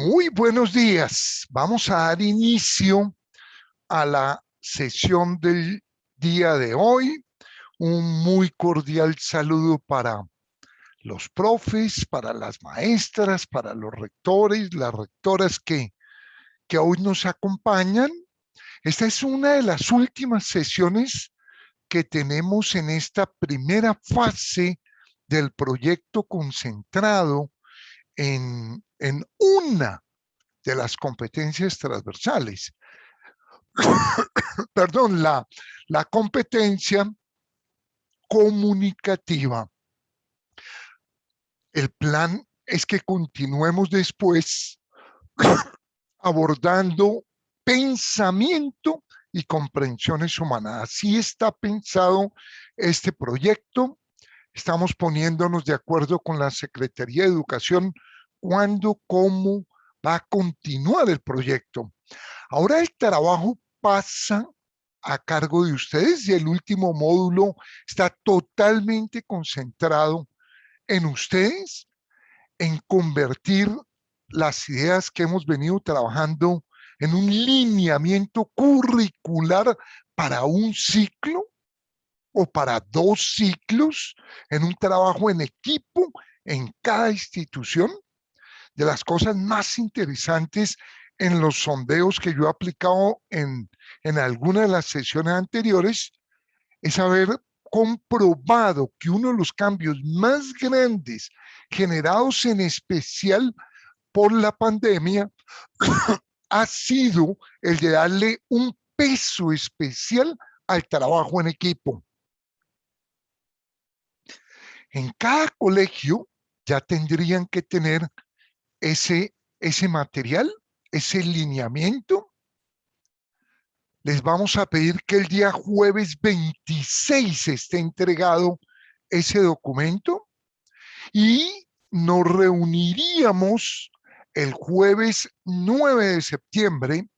Muy buenos días. Vamos a dar inicio a la sesión del día de hoy. Un muy cordial saludo para los profes, para las maestras, para los rectores, las rectoras que hoy nos acompañan. Esta es una de las últimas sesiones que tenemos en esta primera fase del proyecto concentrado en una de las competencias transversales. Perdón, la competencia comunicativa. El plan es que continuemos después abordando pensamiento y comprensiones humanas. Así está pensado este proyecto. Estamos poniéndonos de acuerdo con la Secretaría de Educación cuándo, cómo va a continuar el proyecto. Ahora el trabajo pasa a cargo de ustedes y el último módulo está totalmente concentrado en ustedes, en convertir las ideas que hemos venido trabajando en un lineamiento curricular para un ciclo o para dos ciclos, en un trabajo en equipo en cada institución. De las cosas más interesantes en los sondeos que yo he aplicado en algunas de las sesiones anteriores es haber comprobado que uno de los cambios más grandes generados en especial por la pandemia ha sido el de darle un peso especial al trabajo en equipo. En cada colegio ya tendrían que tener ese material, ese lineamiento. Les vamos a pedir que el día jueves 26 esté entregado ese documento y nos reuniríamos el jueves 9 de septiembre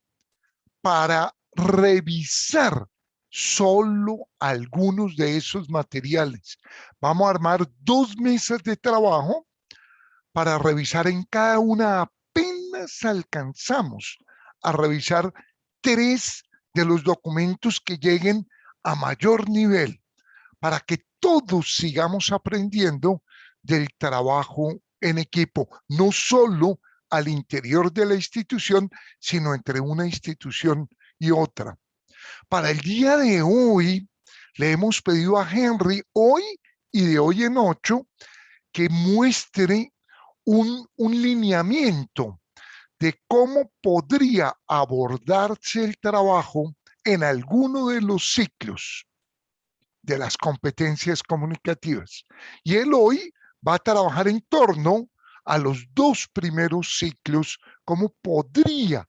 para revisar solo algunos de esos materiales. Vamos a armar 2 mesas de trabajo para revisar en cada una. Apenas alcanzamos a revisar 3 de los documentos que lleguen a mayor nivel para que todos sigamos aprendiendo del trabajo en equipo, no solo al interior de la institución, sino entre una institución y otra. Para el día de hoy, le hemos pedido a Henry, hoy y de hoy en 8, que muestre un lineamiento de cómo podría abordarse el trabajo en alguno de los ciclos de las competencias comunicativas. Y él hoy va a trabajar en torno a los 2 primeros ciclos, cómo podría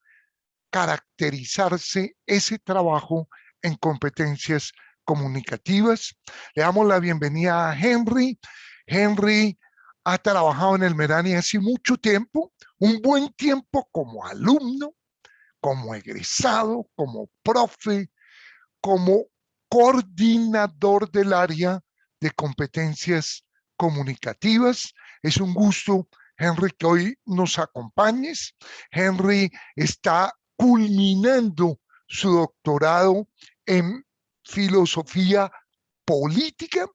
caracterizarse ese trabajo en competencias comunicativas. Le damos la bienvenida a Henry. Henry ha trabajado en el Merani hace mucho tiempo, un buen tiempo como alumno, como egresado, como profe, como coordinador del área de competencias comunicativas. Es un gusto, Henry, que hoy nos acompañes. Henry está culminando su doctorado en filosofía política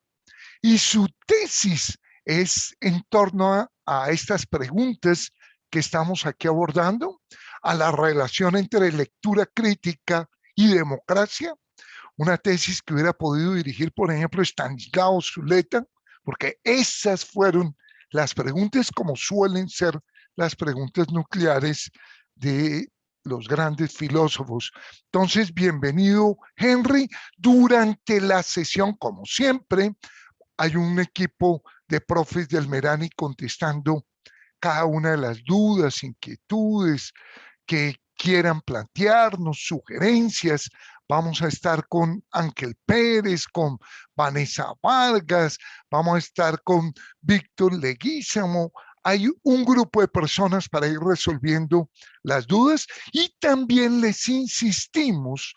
y su tesis es en torno a estas preguntas que estamos aquí abordando, a la relación entre lectura crítica y democracia, una tesis que hubiera podido dirigir, por ejemplo, Stanislao Zuleta, porque esas fueron las preguntas como suelen ser las preguntas nucleares de los grandes filósofos. Entonces, bienvenido, Henry. Durante la sesión, como siempre, hay un equipo de profes del Merani contestando cada una de las dudas, inquietudes que quieran plantearnos, sugerencias. Vamos a estar con Ángel Pérez, con Vanessa Vargas, vamos a estar con Víctor Leguízamo. Hay un grupo de personas para ir resolviendo las dudas y también les insistimos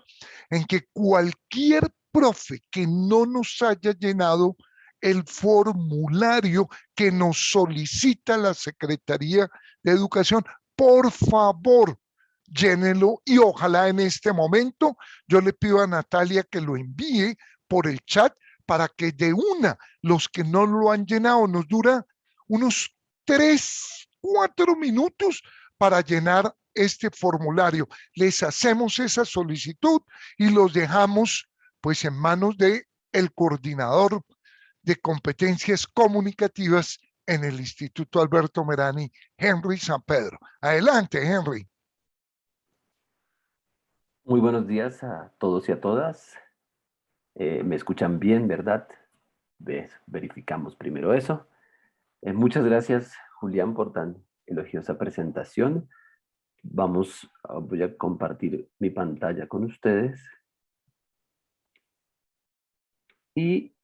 en que cualquier profe que no nos haya llenado el formulario que nos solicita la Secretaría de Educación por favor, llénelo y ojalá en este momento yo le pido a Natalia que lo envíe por el chat para que de una, los que no lo han llenado, nos dura unos 3, 4 minutos para llenar este formulario. Les hacemos esa solicitud y los dejamos pues en manos de el coordinador de competencias comunicativas en el Instituto Alberto Merani, Henry San Pedro. Adelante, Henry. Muy buenos días a todos y a todas. ¿Me escuchan bien, verdad? Verificamos primero eso. Muchas gracias, Julián, por tan elogiosa presentación. Voy a compartir mi pantalla con ustedes. Y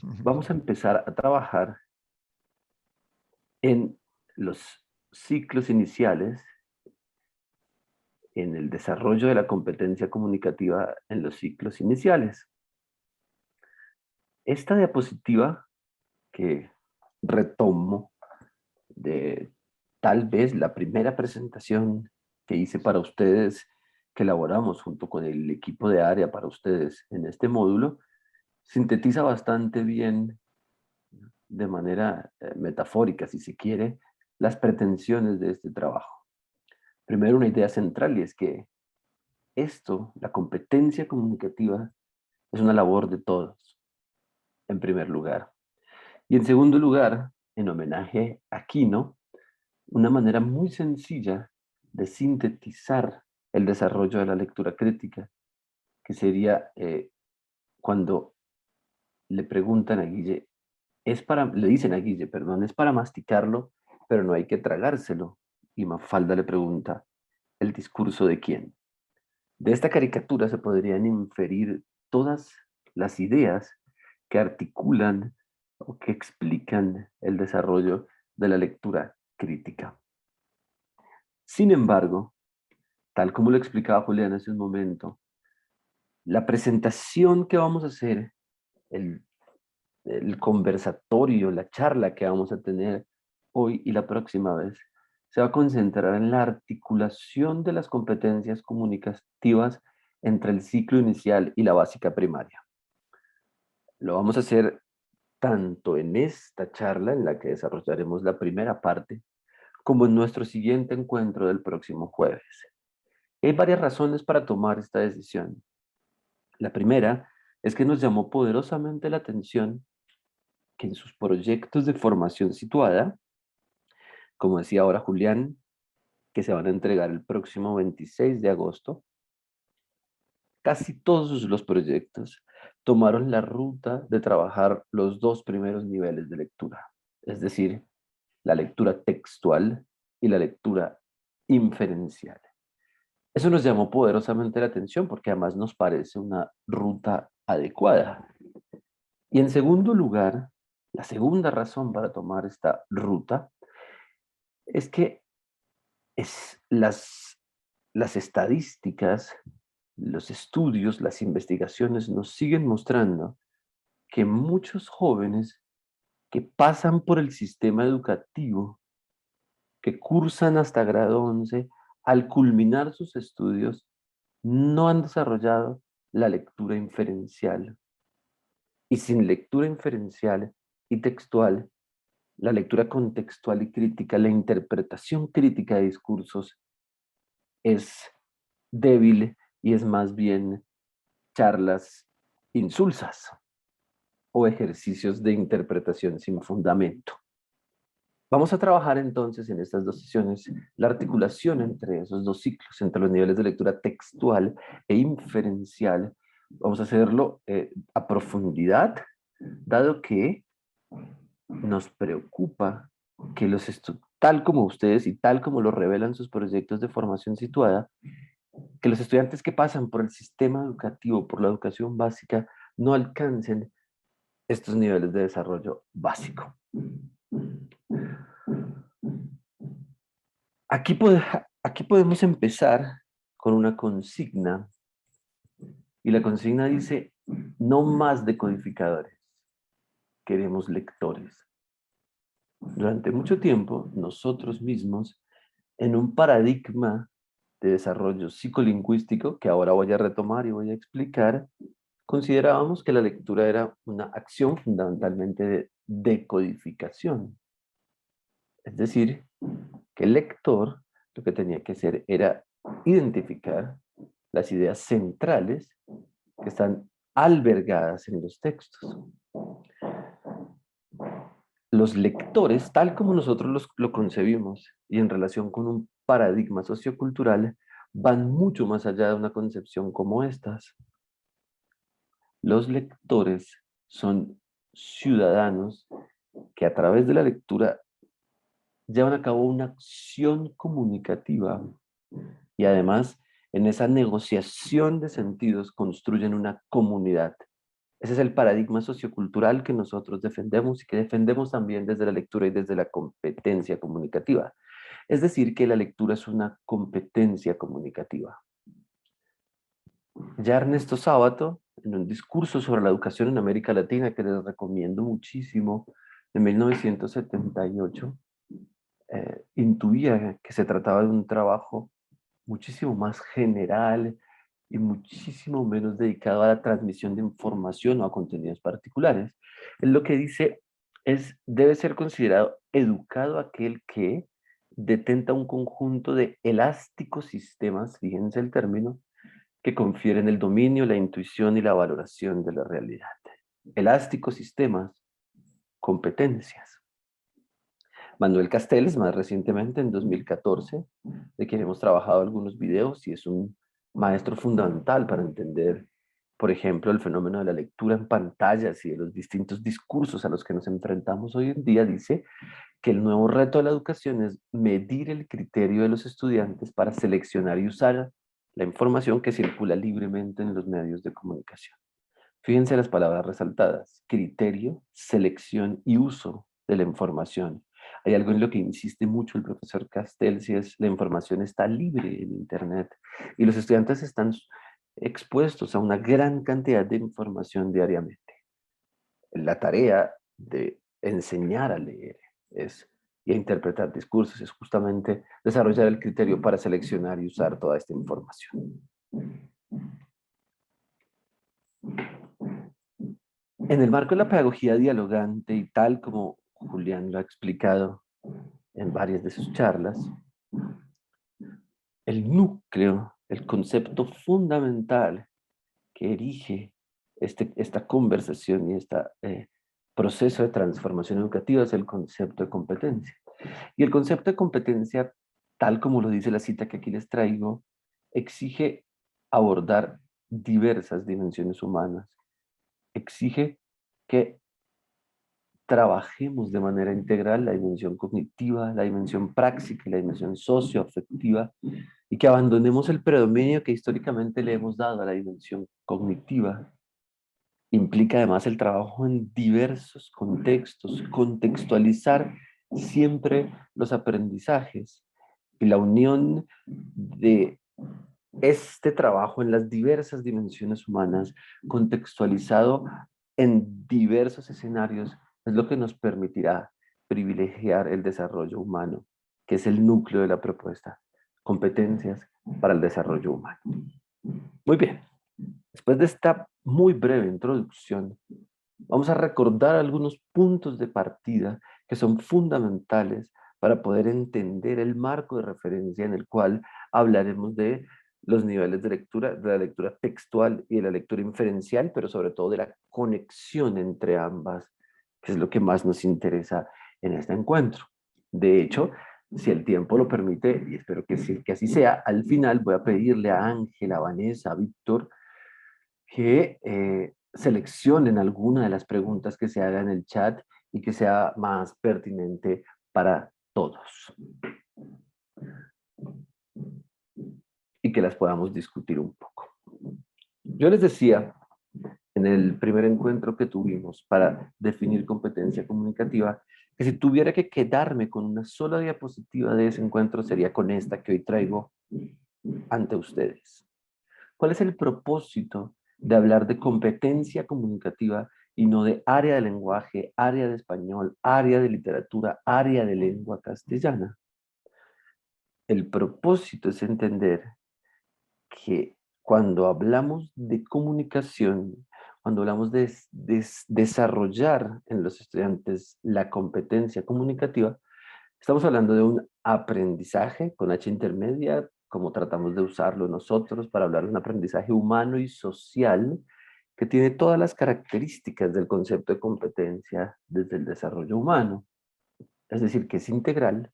vamos a empezar a trabajar en los ciclos iniciales, en el desarrollo de la competencia comunicativa en los ciclos iniciales. Esta diapositiva que retomo de tal vez la primera presentación que hice para ustedes, que elaboramos junto con el equipo de área para ustedes en este módulo, sintetiza bastante bien, de manera metafórica, si se quiere, las pretensiones de este trabajo. Primero, una idea central, y es que la competencia comunicativa, es una labor de todos, en primer lugar. Y en segundo lugar, en homenaje a Quino, una manera muy sencilla de sintetizar el desarrollo de la lectura crítica, que sería cuando le preguntan a Guille, le dicen a Guille, perdón, es para masticarlo, pero no hay que tragárselo. Y Mafalda le pregunta, ¿el discurso de quién? De esta caricatura se podrían inferir todas las ideas que articulan o que explican el desarrollo de la lectura crítica. Sin embargo, tal como lo explicaba Julián hace un momento, la presentación que vamos a hacer, el conversatorio, la charla que vamos a tener hoy y la próxima vez, se va a concentrar en la articulación de las competencias comunicativas entre el ciclo inicial y la básica primaria. Lo vamos a hacer tanto en esta charla, en la que desarrollaremos la primera parte, como en nuestro siguiente encuentro del próximo jueves. Hay varias razones para tomar esta decisión. La primera es que nos llamó poderosamente la atención que en sus proyectos de formación situada, como decía ahora Julián, que se van a entregar el próximo 26 de agosto, casi todos los proyectos tomaron la ruta de trabajar los dos primeros niveles de lectura, es decir, la lectura textual y la lectura inferencial. Eso nos llamó poderosamente la atención porque además nos parece una ruta adecuada. Y en segundo lugar, la segunda razón para tomar esta ruta es que las estadísticas, los estudios, las investigaciones nos siguen mostrando que muchos jóvenes que pasan por el sistema educativo, que cursan hasta grado 11, al culminar sus estudios, no han desarrollado la lectura inferencial. Y sin lectura inferencial y textual, la lectura contextual y crítica, la interpretación crítica de discursos es débil y es más bien charlas insulsas o ejercicios de interpretación sin fundamento. Vamos a trabajar entonces en estas dos sesiones la articulación entre esos dos ciclos, entre los niveles de lectura textual e inferencial. Vamos a hacerlo a profundidad, dado que nos preocupa que tal como ustedes y tal como lo revelan sus proyectos de formación situada, que los estudiantes que pasan por el sistema educativo, por la educación básica, no alcancen estos niveles de desarrollo básico. Aquí podemos empezar con una consigna, y la consigna dice, no más decodificadores, queremos lectores. Durante mucho tiempo, nosotros mismos en un paradigma de desarrollo psicolingüístico que ahora voy a retomar y voy a explicar, considerábamos que la lectura era una acción fundamentalmente de decodificación. Es decir, que el lector lo que tenía que hacer era identificar las ideas centrales que están albergadas en los textos. Los lectores, tal como nosotros lo concebimos y en relación con un paradigma sociocultural, van mucho más allá de una concepción como estas. Los lectores son ciudadanos que a través de la lectura llevan a cabo una acción comunicativa y además en esa negociación de sentidos construyen una comunidad. Ese es el paradigma sociocultural que nosotros defendemos y que defendemos también desde la lectura y desde la competencia comunicativa. Es decir, que la lectura es una competencia comunicativa. Ya Ernesto Sábato, en un discurso sobre la educación en América Latina, que les recomiendo muchísimo, en 1978, intuía que se trataba de un trabajo muchísimo más general y muchísimo menos dedicado a la transmisión de información o a contenidos particulares. Él lo que dice es, debe ser considerado educado aquel que detenta un conjunto de elásticos sistemas, fíjense el término, que confieren el dominio, la intuición y la valoración de la realidad. Elásticos sistemas, competencias. Manuel Castells, más recientemente, en 2014, de quien hemos trabajado algunos videos y es un maestro fundamental para entender, por ejemplo, el fenómeno de la lectura en pantallas y de los distintos discursos a los que nos enfrentamos hoy en día, dice que el nuevo reto de la educación es medir el criterio de los estudiantes para seleccionar y usar la información que circula libremente en los medios de comunicación. Fíjense las palabras resaltadas: criterio, selección y uso de la información. Hay algo en lo que insiste mucho el profesor Castells y es la información está libre en Internet y los estudiantes están expuestos a una gran cantidad de información diariamente. La tarea de enseñar a leer y a interpretar discursos es justamente desarrollar el criterio para seleccionar y usar toda esta información. En el marco de la pedagogía dialogante y tal como Julián lo ha explicado en varias de sus charlas, el núcleo, el concepto fundamental que erige esta conversación y este proceso de transformación educativa es el concepto de competencia. Y el concepto de competencia, tal como lo dice la cita que aquí les traigo, exige abordar diversas dimensiones humanas, exige que trabajemos de manera integral la dimensión cognitiva, la dimensión práctica y la dimensión socioafectiva, y que abandonemos el predominio que históricamente le hemos dado a la dimensión cognitiva. Implica además el trabajo en diversos contextos, contextualizar siempre los aprendizajes y la unión de este trabajo en las diversas dimensiones humanas, contextualizado en diversos escenarios, es lo que nos permitirá privilegiar el desarrollo humano, que es el núcleo de la propuesta, competencias para el desarrollo humano. Muy bien, después de esta muy breve introducción, vamos a recordar algunos puntos de partida que son fundamentales para poder entender el marco de referencia en el cual hablaremos de los niveles de la lectura textual y de la lectura inferencial, pero sobre todo de la conexión entre ambas, que es lo que más nos interesa en este encuentro. De hecho, si el tiempo lo permite, y espero que así sea, al final voy a pedirle a Ángela, a Vanessa, a Víctor, que seleccionen alguna de las preguntas que se hagan en el chat y que sea más pertinente para todos. Y que las podamos discutir un poco. Yo les decía en el primer encuentro que tuvimos para definir competencia comunicativa, que si tuviera que quedarme con una sola diapositiva de ese encuentro sería con esta que hoy traigo ante ustedes. ¿Cuál es el propósito de hablar de competencia comunicativa y no de área de lenguaje, área de español, área de literatura, área de lengua castellana? el propósito es entender que cuando hablamos de comunicación, cuando hablamos de desarrollar en los estudiantes la competencia comunicativa, estamos hablando de un aprendizaje con H intermedia, como tratamos de usarlo nosotros para hablar de un aprendizaje humano y social que tiene todas las características del concepto de competencia desde el desarrollo humano. Es decir, que es integral,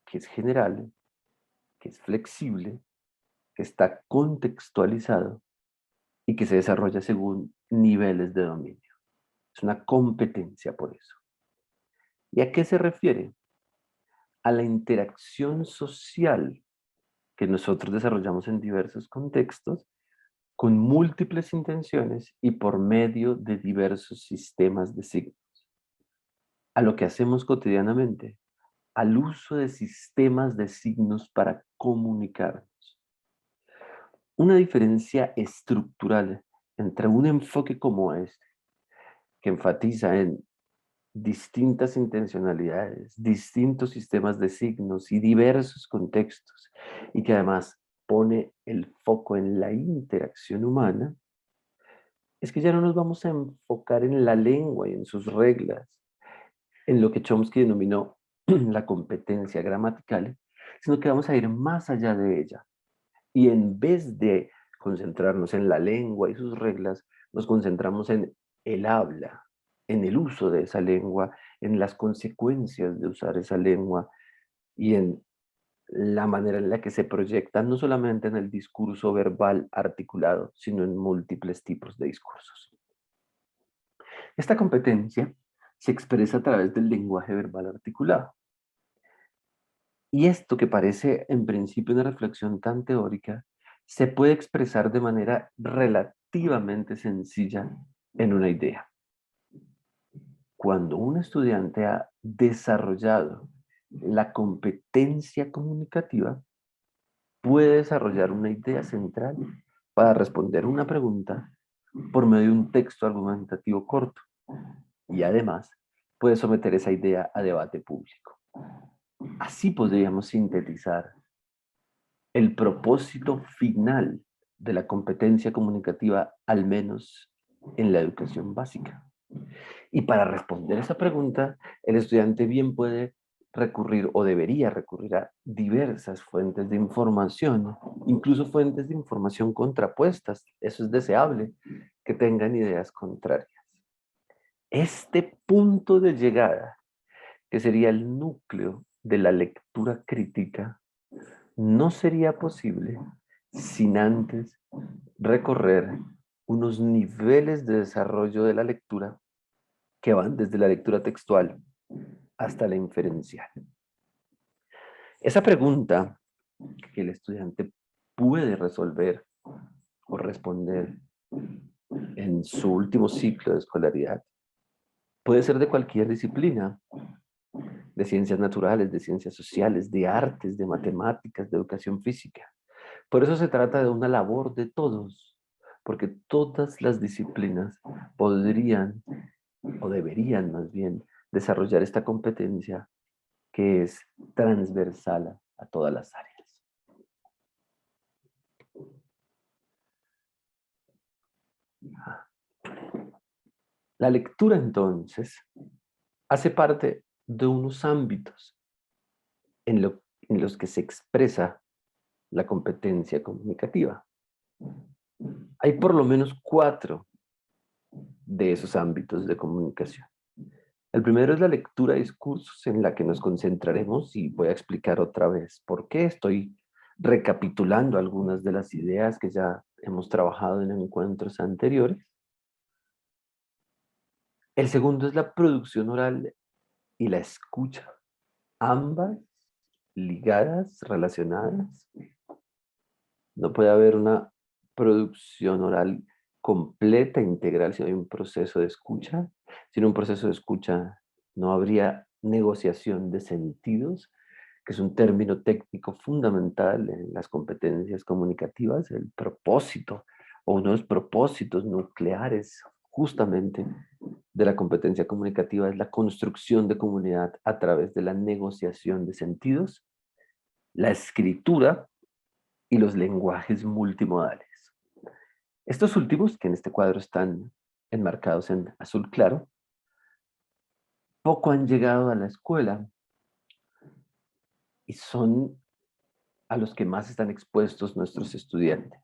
que es general, que es flexible, que está contextualizado y que se desarrolla según niveles de dominio. Es una competencia por eso. ¿Y a qué se refiere? A la interacción social que nosotros desarrollamos en diversos contextos con múltiples intenciones y por medio de diversos sistemas de signos. A lo que hacemos cotidianamente, al uso de sistemas de signos para comunicarnos. Una diferencia estructural entre un enfoque como este, que enfatiza en distintas intencionalidades, distintos sistemas de signos y diversos contextos, y que además pone el foco en la interacción humana, es que ya no nos vamos a enfocar en la lengua y en sus reglas, en lo que Chomsky denominó la competencia gramatical, sino que vamos a ir más allá de ella. Y en vez de concentrarnos en la lengua y sus reglas, nos concentramos en el habla, en el uso de esa lengua, en las consecuencias de usar esa lengua y en la manera en la que se proyecta, no solamente en el discurso verbal articulado, sino en múltiples tipos de discursos. Esta competencia se expresa a través del lenguaje verbal articulado. Y esto que parece en principio una reflexión tan teórica, se puede expresar de manera relativamente sencilla en una idea. Cuando un estudiante ha desarrollado la competencia comunicativa, puede desarrollar una idea central para responder una pregunta por medio de un texto argumentativo corto y además puede someter esa idea a debate público. Así podríamos sintetizar el propósito final de la competencia comunicativa, al menos en la educación básica. Y para responder esa pregunta, el estudiante bien puede recurrir o debería recurrir a diversas fuentes de información, incluso fuentes de información contrapuestas. Eso es deseable, que tengan ideas contrarias. Este punto de llegada, que sería el núcleo de la lectura crítica, no sería posible sin antes recorrer unos niveles de desarrollo de la lectura que van desde la lectura textual hasta la inferencial. Esa pregunta que el estudiante puede resolver o responder en su último ciclo de escolaridad puede ser de cualquier disciplina, de ciencias naturales, de ciencias sociales, de artes, de matemáticas, de educación física. Por eso se trata de una labor de todos, porque todas las disciplinas podrían, o deberían más bien, desarrollar esta competencia que es transversal a todas las áreas. La lectura, entonces, hace parte de unos ámbitos en los que se expresa la competencia comunicativa. Hay por lo menos 4 de esos ámbitos de comunicación. El primero es la lectura de discursos, en la que nos concentraremos, y voy a explicar otra vez por qué. Estoy recapitulando algunas de las ideas que ya hemos trabajado en encuentros anteriores. El segundo es la producción oral y la escucha, ambas ligadas, relacionadas. No puede haber una producción oral completa, integral, si no hay un proceso de escucha. Sin un proceso de escucha no habría negociación de sentidos, que es un término técnico fundamental en las competencias comunicativas. El propósito o uno de los propósitos nucleares justamente de la competencia comunicativa es la construcción de comunidad a través de la negociación de sentidos. la escritura y los lenguajes multimodales. Estos últimos, que en este cuadro están enmarcados en azul claro, poco han llegado a la escuela y son a los que más están expuestos nuestros estudiantes.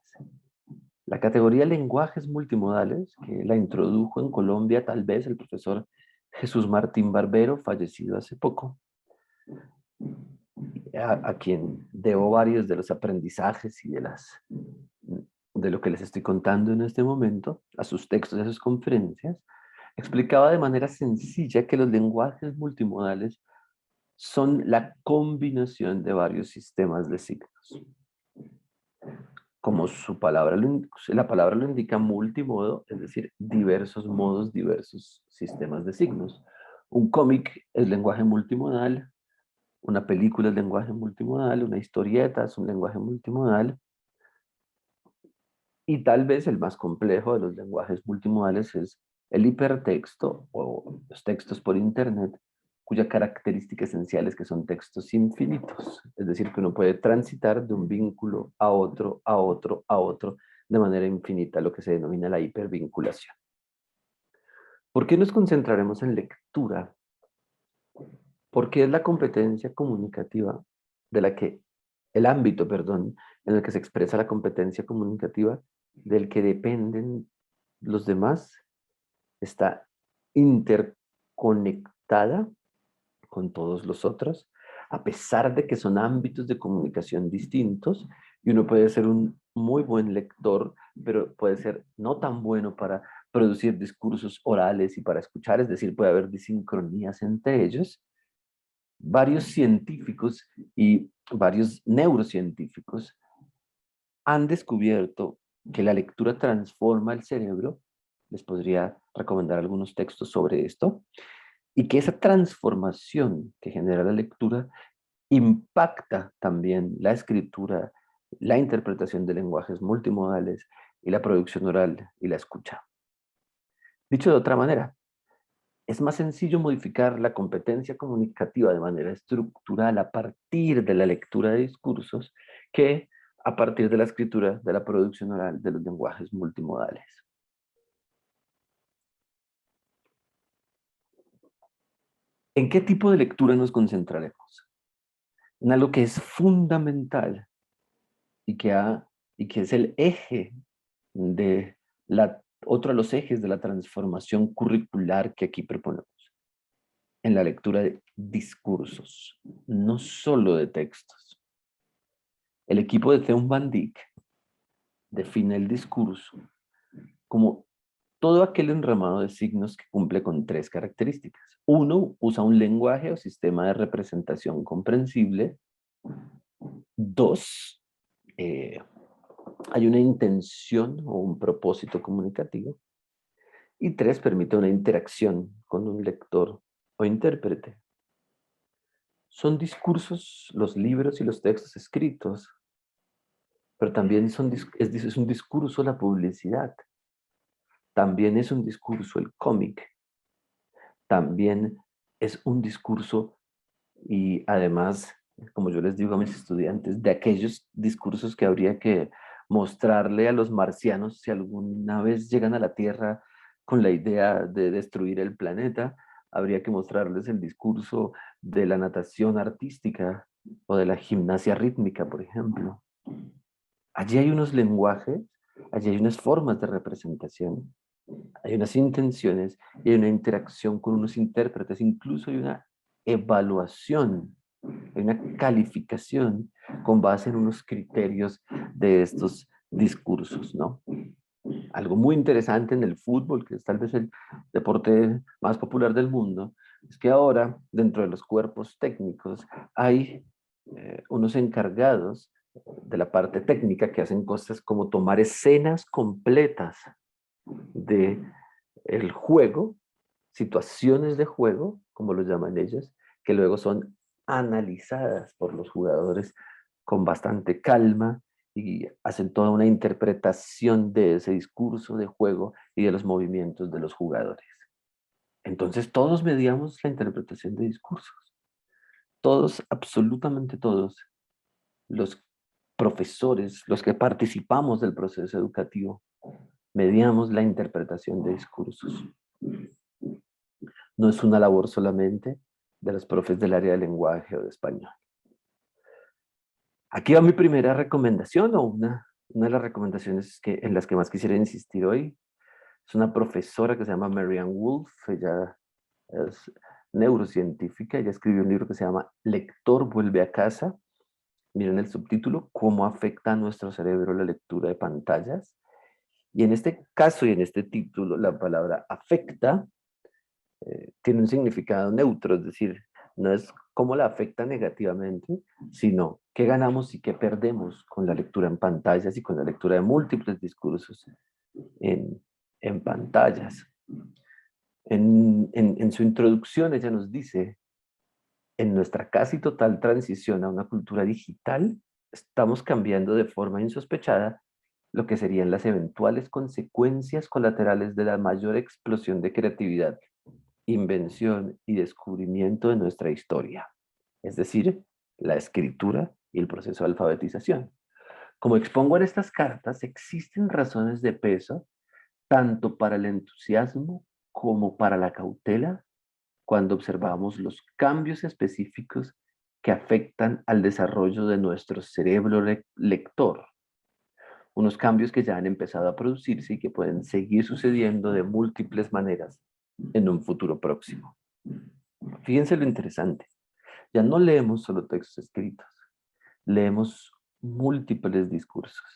La categoría lenguajes multimodales, que la introdujo en Colombia tal vez el profesor Jesús Martín Barbero, fallecido hace poco, a quien debo varios de los aprendizajes y de lo que les estoy contando en este momento, a sus textos y a sus conferencias, explicaba de manera sencilla que los lenguajes multimodales son la combinación de varios sistemas de signos. Como la palabra lo indica, multimodo, es decir, diversos modos, diversos sistemas de signos. Un cómic es lenguaje multimodal, una película es lenguaje multimodal, una historieta es un lenguaje multimodal, y tal vez el más complejo de los lenguajes multimodales es el hipertexto o los textos por internet, cuya característica esencial es que son textos infinitos, es decir, que uno puede transitar de un vínculo a otro, a otro, a otro, de manera infinita, lo que se denomina la hipervinculación. ¿Por qué nos concentraremos en lectura? Porque es la competencia comunicativa de la que, el ámbito, perdón, en el que se expresa la competencia comunicativa del que dependen los demás, está interconectada con todos los otros, a pesar de que son ámbitos de comunicación distintos, y uno puede ser un muy buen lector, pero puede ser no tan bueno para producir discursos orales y para escuchar, es decir, puede haber disincronías entre ellos. Varios científicos y varios neurocientíficos han descubierto que la lectura transforma el cerebro. Les podría recomendar algunos textos sobre esto, y que esa transformación que genera la lectura impacta también la escritura, la interpretación de lenguajes multimodales y la producción oral y la escucha. Dicho de otra manera, es más sencillo modificar la competencia comunicativa de manera estructural a partir de la lectura de discursos que a partir de la escritura, de la producción oral de los lenguajes multimodales. ¿En qué tipo de lectura nos concentraremos? En algo que es fundamental y que es el eje de otro de los ejes de la transformación curricular que aquí proponemos, en la lectura de discursos, no solo de textos. El equipo de Theun Van Dijk define el discurso como todo aquel enramado de signos que cumple con tres características. Uno, usa un lenguaje o sistema de representación comprensible. Dos, hay una intención o un propósito comunicativo. Y tres, permite una interacción con un lector o intérprete. Son discursos los libros y los textos escritos, pero también es un discurso la publicidad. También es un discurso el cómic. También es un discurso, y además, como yo les digo a mis estudiantes, de aquellos discursos que habría que mostrarle a los marcianos si alguna vez llegan a la Tierra con la idea de destruir el planeta, habría que mostrarles el discurso de la natación artística o de la gimnasia rítmica, por ejemplo. Allí hay unos lenguajes, allí hay unas formas de representación, hay unas intenciones y hay una interacción con unos intérpretes, incluso hay una evaluación, hay una calificación con base en unos criterios de estos discursos, ¿no? Algo muy interesante en el fútbol, que es tal vez el deporte más popular del mundo, es que ahora dentro de los cuerpos técnicos hay unos encargados de la parte técnica que hacen cosas como tomar escenas completas de el juego, situaciones de juego, como lo llaman ellos, que luego son analizadas por los jugadores con bastante calma y hacen toda una interpretación de ese discurso de juego y de los movimientos de los jugadores. Entonces todos mediamos la interpretación de discursos. Todos, absolutamente todos. los profesores, los que participamos del proceso educativo, mediamos la interpretación de discursos. No es una labor solamente de los profes del área de lenguaje o de español. Aquí va mi primera recomendación, o una de las recomendaciones en las que más quisiera insistir hoy. Es una profesora que se llama Marianne Wolf. Ella es neurocientífica. Ella escribió un libro que se llama Lector vuelve a casa. Miren el subtítulo, cómo afecta a nuestro cerebro la lectura de pantallas. Y en este caso y en este título, la palabra afecta tiene un significado neutro, es decir, no es cómo la afecta negativamente, sino qué ganamos y qué perdemos con la lectura en pantallas y con la lectura de múltiples discursos en pantallas. En su introducción ella nos dice, en nuestra casi total transición a una cultura digital, estamos cambiando de forma insospechada lo que serían las eventuales consecuencias colaterales de la mayor explosión de creatividad, invención y descubrimiento de nuestra historia, es decir, la escritura y el proceso de alfabetización. Como expongo en estas cartas, existen razones de peso tanto para el entusiasmo como para la cautela cuando observamos los cambios específicos que afectan al desarrollo de nuestro cerebro lector. Unos cambios que ya han empezado a producirse y que pueden seguir sucediendo de múltiples maneras en un futuro próximo. Fíjense lo interesante. Ya no leemos solo textos escritos, leemos múltiples discursos.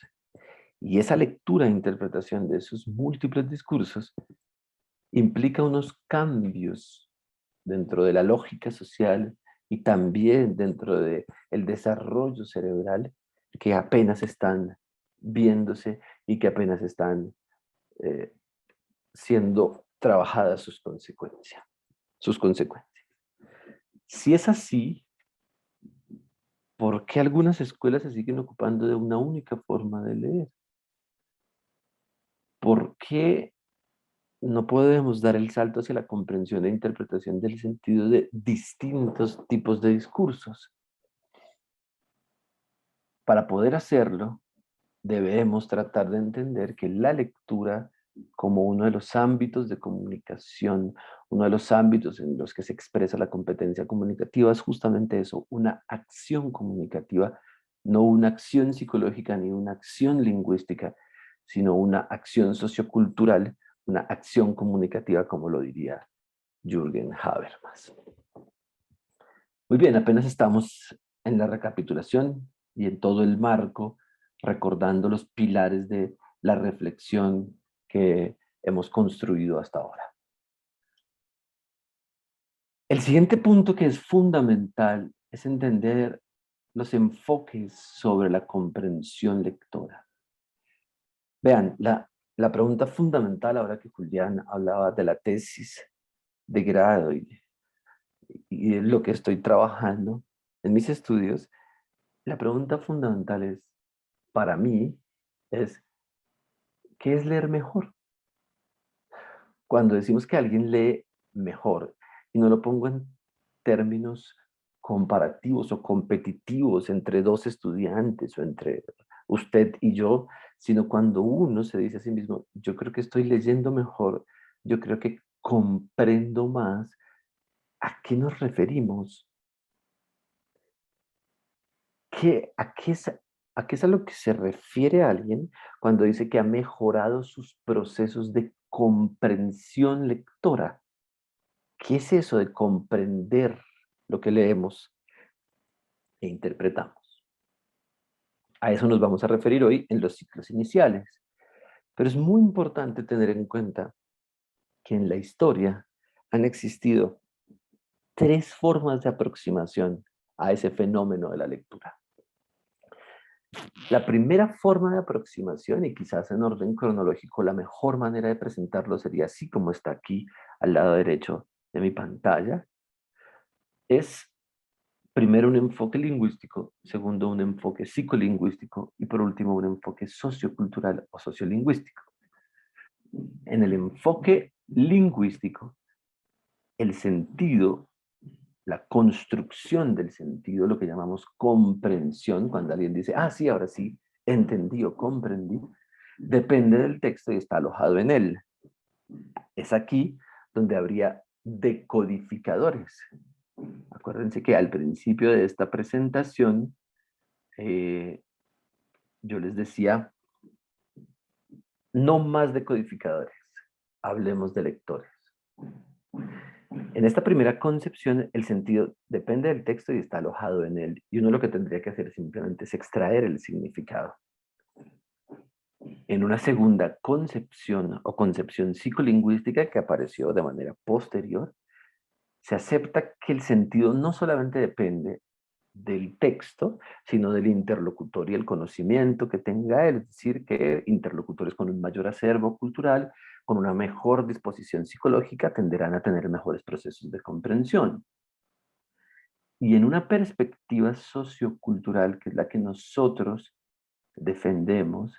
Y esa lectura e interpretación de esos múltiples discursos implica unos cambios dentro de la lógica social y también dentro del desarrollo cerebral que apenas están viéndose y que apenas están eh, siendo trabajadas sus consecuencias. Si es así, ¿por qué algunas escuelas se siguen ocupando de una única forma de leer? ¿Por qué no podemos dar el salto hacia la comprensión e interpretación del sentido de distintos tipos de discursos? Para poder hacerlo, debemos tratar de entender que la lectura como uno de los ámbitos de comunicación, uno de los ámbitos en los que se expresa la competencia comunicativa es justamente eso, una acción comunicativa, no una acción psicológica ni una acción lingüística, sino una acción sociocultural, una acción comunicativa, como lo diría Jürgen Habermas. Muy bien, apenas estamos en la recapitulación y en todo el marco, recordando los pilares de la reflexión que hemos construido hasta ahora. El siguiente punto que es fundamental es entender los enfoques sobre la comprensión lectora. Vean, la pregunta fundamental, ahora que Julián hablaba de la tesis de grado y de lo que estoy trabajando en mis estudios, la pregunta fundamental es, para mí, es, ¿qué es leer mejor? Cuando decimos que alguien lee mejor, y no lo pongo en términos comparativos o competitivos entre dos estudiantes o entre usted y yo, sino cuando uno se dice a sí mismo, yo creo que estoy leyendo mejor, yo creo que comprendo más, ¿a qué nos referimos? ¿A qué es a lo que se refiere alguien cuando dice que ha mejorado sus procesos de comprensión lectora? ¿Qué es eso de comprender lo que leemos e interpretamos? A eso nos vamos a referir hoy en los ciclos iniciales. Pero es muy importante tener en cuenta que en la historia han existido tres formas de aproximación a ese fenómeno de la lectura. La primera forma de aproximación, y quizás en orden cronológico, la mejor manera de presentarlo sería así como está aquí al lado derecho de mi pantalla, es primero un enfoque lingüístico, segundo un enfoque psicolingüístico y por último un enfoque sociocultural o sociolingüístico. En el enfoque lingüístico, el sentido, la construcción del sentido, lo que llamamos comprensión, cuando alguien dice, ah, sí, ahora sí, entendí o comprendí, depende del texto y está alojado en él. Es aquí donde habría decodificadores. Acuérdense que al principio de esta presentación yo les decía, no más decodificadores, hablemos de lectores. En esta primera concepción, el sentido depende del texto y está alojado en él. Y uno lo que tendría que hacer simplemente es extraer el significado. En una segunda concepción o concepción psicolingüística que apareció de manera posterior, se acepta que el sentido no solamente depende del texto, sino del interlocutor y el conocimiento que tenga él, es decir, que interlocutores con un mayor acervo cultural, con una mejor disposición psicológica, tenderán a tener mejores procesos de comprensión. Y en una perspectiva sociocultural, que es la que nosotros defendemos,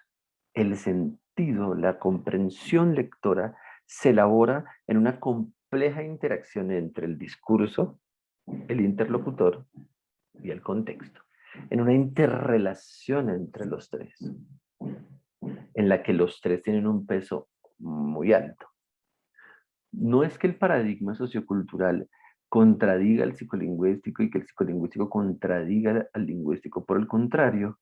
el sentido, la comprensión lectora, se elabora en una compleja interacción entre el discurso, el interlocutor y el contexto, en una interrelación entre los tres, en la que los tres tienen un peso muy alto. No es que el paradigma sociocultural contradiga al psicolingüístico y que el psicolingüístico contradiga al lingüístico. Por el contrario,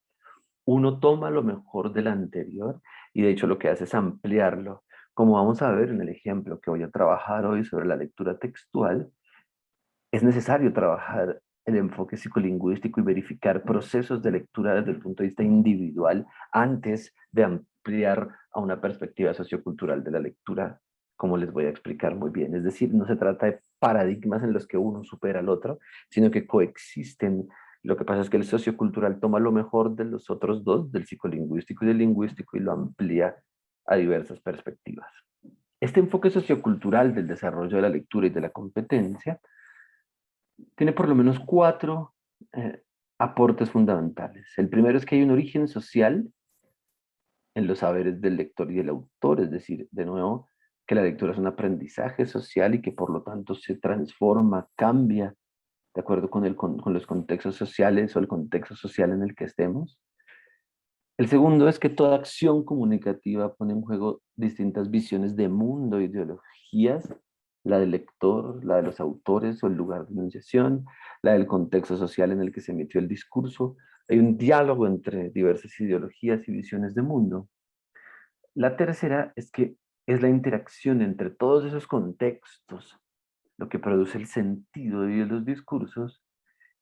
uno toma lo mejor del anterior y de hecho lo que hace es ampliarlo. Como vamos a ver en el ejemplo que voy a trabajar hoy sobre la lectura textual, es necesario trabajar el enfoque psicolingüístico y verificar procesos de lectura desde el punto de vista individual antes de ampliar a una perspectiva sociocultural de la lectura, como les voy a explicar muy bien. Es decir, no se trata de paradigmas en los que uno supera al otro, sino que coexisten. Lo que pasa es que el sociocultural toma lo mejor de los otros dos, del psicolingüístico y del lingüístico, y lo amplía a diversas perspectivas. Este enfoque sociocultural del desarrollo de la lectura y de la competencia tiene por lo menos cuatro aportes fundamentales. El primero es que hay un origen social en los saberes del lector y del autor, es decir, de nuevo, que la lectura es un aprendizaje social y que por lo tanto se transforma, cambia de acuerdo con los contextos sociales o el contexto social en el que estemos. El segundo es que toda acción comunicativa pone en juego distintas visiones de mundo, ideologías, la del lector, la de los autores o el lugar de enunciación, la del contexto social en el que se emitió el discurso. Hay un diálogo entre diversas ideologías y visiones de mundo. La tercera es que es la interacción entre todos esos contextos lo que produce el sentido de los discursos.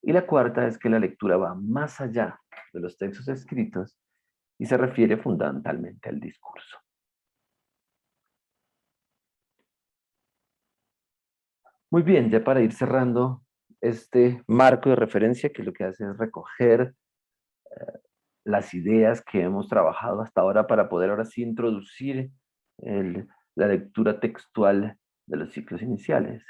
Y la cuarta es que la lectura va más allá de los textos escritos y se refiere fundamentalmente al discurso. Muy bien, ya para ir cerrando este marco de referencia, que lo que hace es recoger las ideas que hemos trabajado hasta ahora para poder ahora sí introducir la lectura textual de los ciclos iniciales.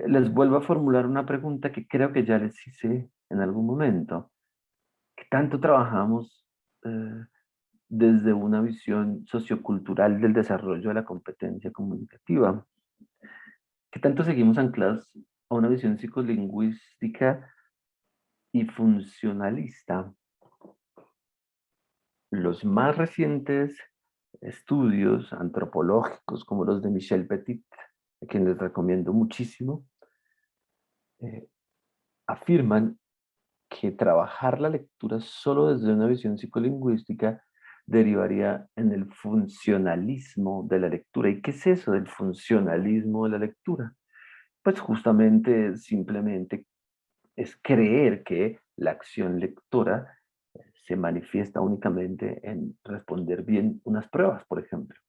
Les vuelvo a formular una pregunta que creo que ya les hice en algún momento. ¿Qué tanto trabajamos desde una visión sociocultural del desarrollo de la competencia comunicativa? ¿Qué tanto seguimos anclados a una visión psicolingüística y funcionalista? Los más recientes estudios antropológicos, como los de Michel Petit, a quien les recomiendo muchísimo, eh, afirman que trabajar la lectura solo desde una visión psicolingüística derivaría en el funcionalismo de la lectura. ¿Y qué es eso del funcionalismo de la lectura? Pues justamente simplemente es creer que la acción lectora se manifiesta únicamente en responder bien unas pruebas, por ejemplo.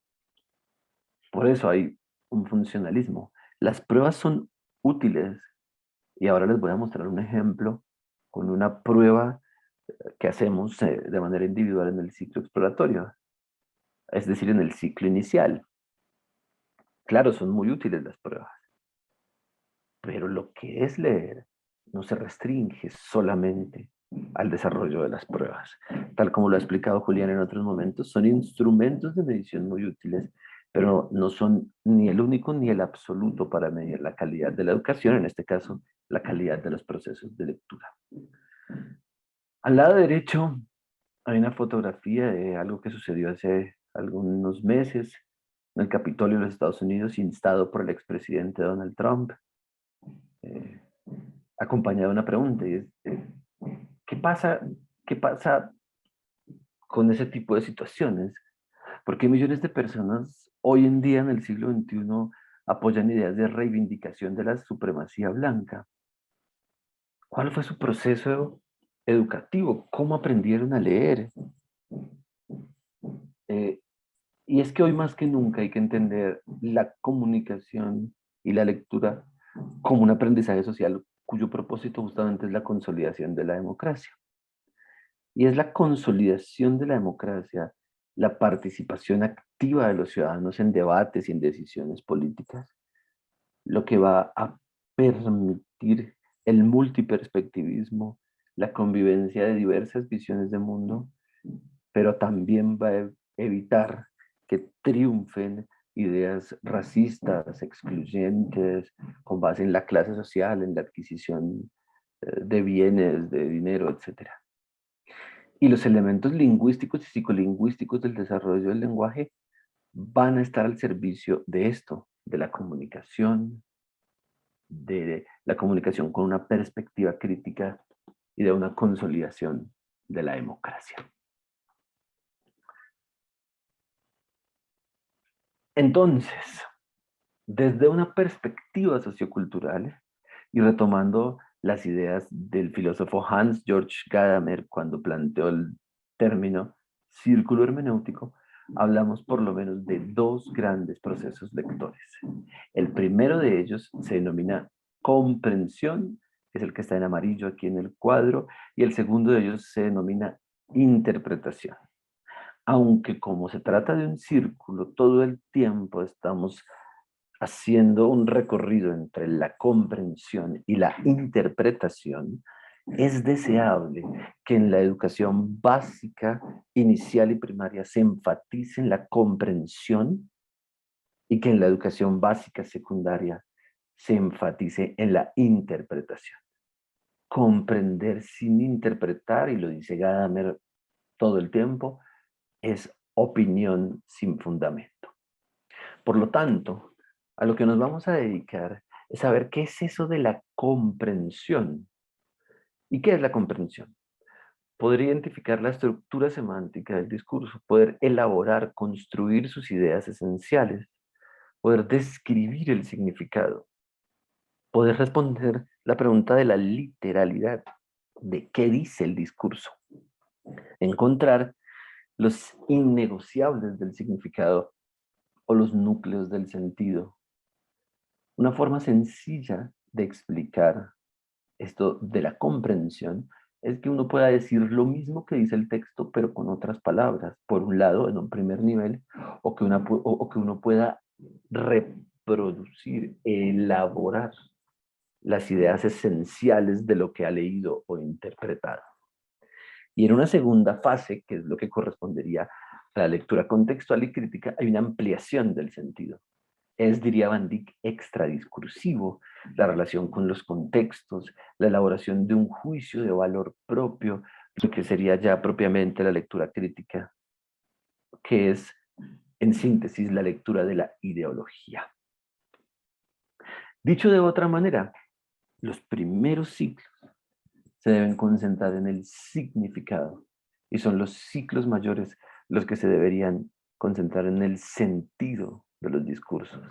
Por eso hay un funcionalismo. Las pruebas son útiles y ahora les voy a mostrar un ejemplo con una prueba que hacemos de manera individual en el ciclo exploratorio, es decir, en el ciclo inicial. Claro, son muy útiles las pruebas, pero lo que es leer no se restringe solamente al desarrollo de las pruebas. Tal como lo ha explicado Julián en otros momentos, son instrumentos de medición muy útiles pero no son ni el único ni el absoluto para medir la calidad de la educación, en este caso, la calidad de los procesos de lectura. Al lado derecho hay una fotografía de algo que sucedió hace algunos meses en el Capitolio de los Estados Unidos, instado por el expresidente Donald Trump, eh, acompañado de una pregunta, y es, ¿qué pasa, ¿qué pasa con ese tipo de situaciones? ¿Por qué millones de personas hoy en día en el siglo XXI apoyan ideas de reivindicación de la supremacía blanca? ¿Cuál fue su proceso educativo? ¿Cómo aprendieron a leer? Eh, y es que hoy más que nunca hay que entender la comunicación y la lectura como un aprendizaje social cuyo propósito justamente es la consolidación de la democracia. Y es la consolidación de la democracia, la participación activa de los ciudadanos en debates y en decisiones políticas, lo que va a permitir el multiperspectivismo, la convivencia de diversas visiones de mundo, pero también va a evitar que triunfen ideas racistas, excluyentes, con base en la clase social, en la adquisición de bienes, de dinero, etc. Y los elementos lingüísticos y psicolingüísticos del desarrollo del lenguaje van a estar al servicio de esto, de la comunicación con una perspectiva crítica y de una consolidación de la democracia. Entonces, desde una perspectiva sociocultural y retomando las ideas del filósofo Hans Georg Gadamer cuando planteó el término círculo hermenéutico, hablamos por lo menos de dos grandes procesos lectores. El primero de ellos se denomina comprensión, que es el que está en amarillo aquí en el cuadro, y el segundo de ellos se denomina interpretación. Aunque como se trata de un círculo, todo el tiempo estamos haciendo un recorrido entre la comprensión y la interpretación, es deseable que en la educación básica, inicial y primaria se enfatice en la comprensión y que en la educación básica secundaria se enfatice en la interpretación. Comprender sin interpretar, y lo dice Gadamer todo el tiempo, es opinión sin fundamento. Por lo tanto, a lo que nos vamos a dedicar es saber qué es eso de la comprensión. ¿Y qué es la comprensión? Poder identificar la estructura semántica del discurso, poder elaborar, construir sus ideas esenciales, poder describir el significado, poder responder la pregunta de la literalidad, de qué dice el discurso, encontrar los innegociables del significado o los núcleos del sentido. Una forma sencilla de explicar esto de la comprensión es que uno pueda decir lo mismo que dice el texto, pero con otras palabras, por un lado, en un primer nivel, o que uno pueda reproducir, elaborar las ideas esenciales de lo que ha leído o interpretado. Y en una segunda fase, que es lo que correspondería a la lectura contextual y crítica, hay una ampliación del sentido. Es, diría Van Dyck, extradiscursivo, la relación con los contextos, la elaboración de un juicio de valor propio, lo que sería ya propiamente la lectura crítica, que es, en síntesis, la lectura de la ideología. Dicho de otra manera, los primeros ciclos se deben concentrar en el significado y son los ciclos mayores los que se deberían concentrar en el sentido de los discursos.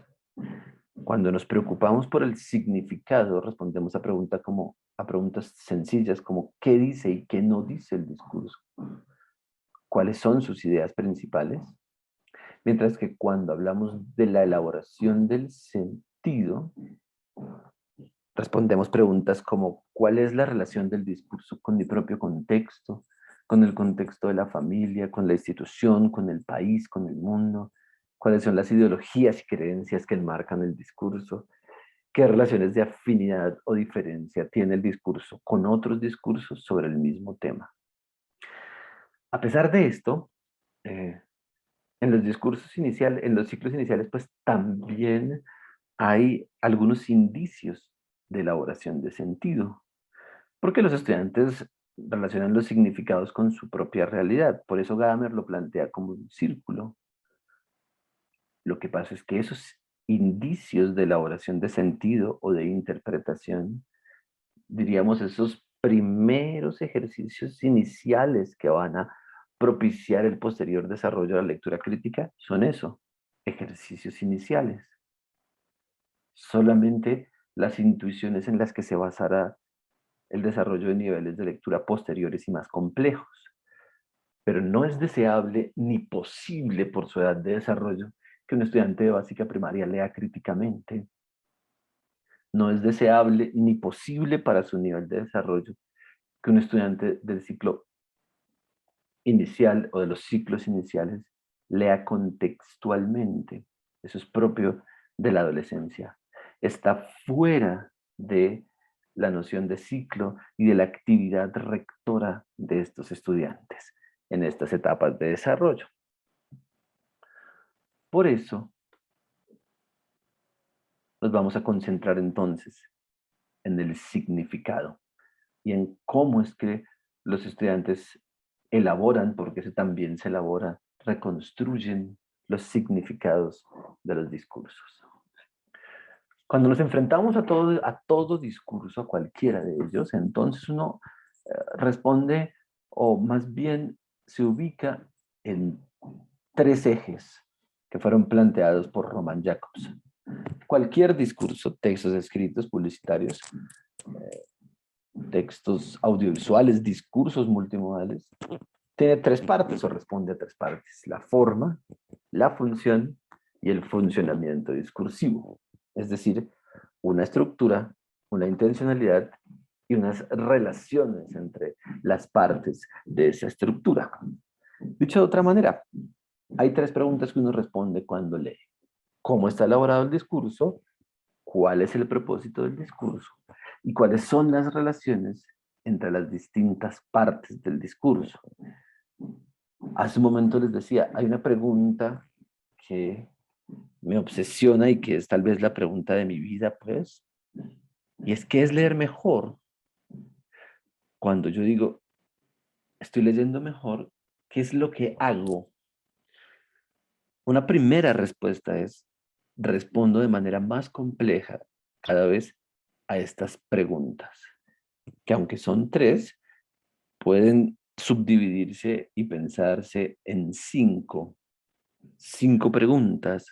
Cuando nos preocupamos por el significado, respondemos a preguntas sencillas como ¿qué dice y qué no dice el discurso? ¿Cuáles son sus ideas principales? Mientras que cuando hablamos de la elaboración del sentido, respondemos preguntas como ¿cuál es la relación del discurso con mi propio contexto, con el contexto de la familia, con la institución, con el país, con el mundo? ¿Cuáles son las ideologías y creencias que enmarcan el discurso? ¿Qué relaciones de afinidad o diferencia tiene el discurso con otros discursos sobre el mismo tema? A pesar de esto, En los discursos iniciales, en los ciclos iniciales, pues también hay algunos indicios de elaboración de sentido, porque los estudiantes relacionan los significados con su propia realidad. Por eso Gadamer lo plantea como un círculo. Lo que pasa es que esos indicios de elaboración de sentido o de interpretación, diríamos, esos primeros ejercicios iniciales que van a propiciar el posterior desarrollo de la lectura crítica, son eso, ejercicios iniciales. Solamente las intuiciones en las que se basará el desarrollo de niveles de lectura posteriores y más complejos. Pero no es deseable ni posible por su edad de desarrollo que un estudiante de básica primaria lea críticamente. No es deseable ni posible para su nivel de desarrollo que un estudiante del ciclo inicial o de los ciclos iniciales lea contextualmente. Eso es propio de la adolescencia. Está fuera de la noción de ciclo y de la actividad rectora de estos estudiantes en estas etapas de desarrollo. Por eso nos vamos a concentrar entonces en el significado y en cómo es que los estudiantes elaboran, porque eso también se elabora, reconstruyen los significados de los discursos. Cuando nos enfrentamos a todo discurso, a cualquiera de ellos, entonces uno responde, o más bien se ubica en tres ejes que fueron planteados por Roman Jacobs. Cualquier discurso, textos escritos, publicitarios, textos audiovisuales, discursos multimodales, tiene tres partes o responde a tres partes: la forma, la función y el funcionamiento discursivo. Es decir, una estructura, una intencionalidad y unas relaciones entre las partes de esa estructura. Dicho de otra manera, hay tres preguntas que uno responde cuando lee: ¿cómo está elaborado el discurso? ¿Cuál es el propósito del discurso? ¿Y cuáles son las relaciones entre las distintas partes del discurso? Hace un momento les decía, hay una pregunta que me obsesiona y que es tal vez la pregunta de mi vida, pues, y es: ¿qué es leer mejor? Cuando yo digo, estoy leyendo mejor, ¿qué es lo que hago? Una primera respuesta es: respondo de manera más compleja cada vez a estas preguntas, que aunque son tres, pueden subdividirse y pensarse en cinco preguntas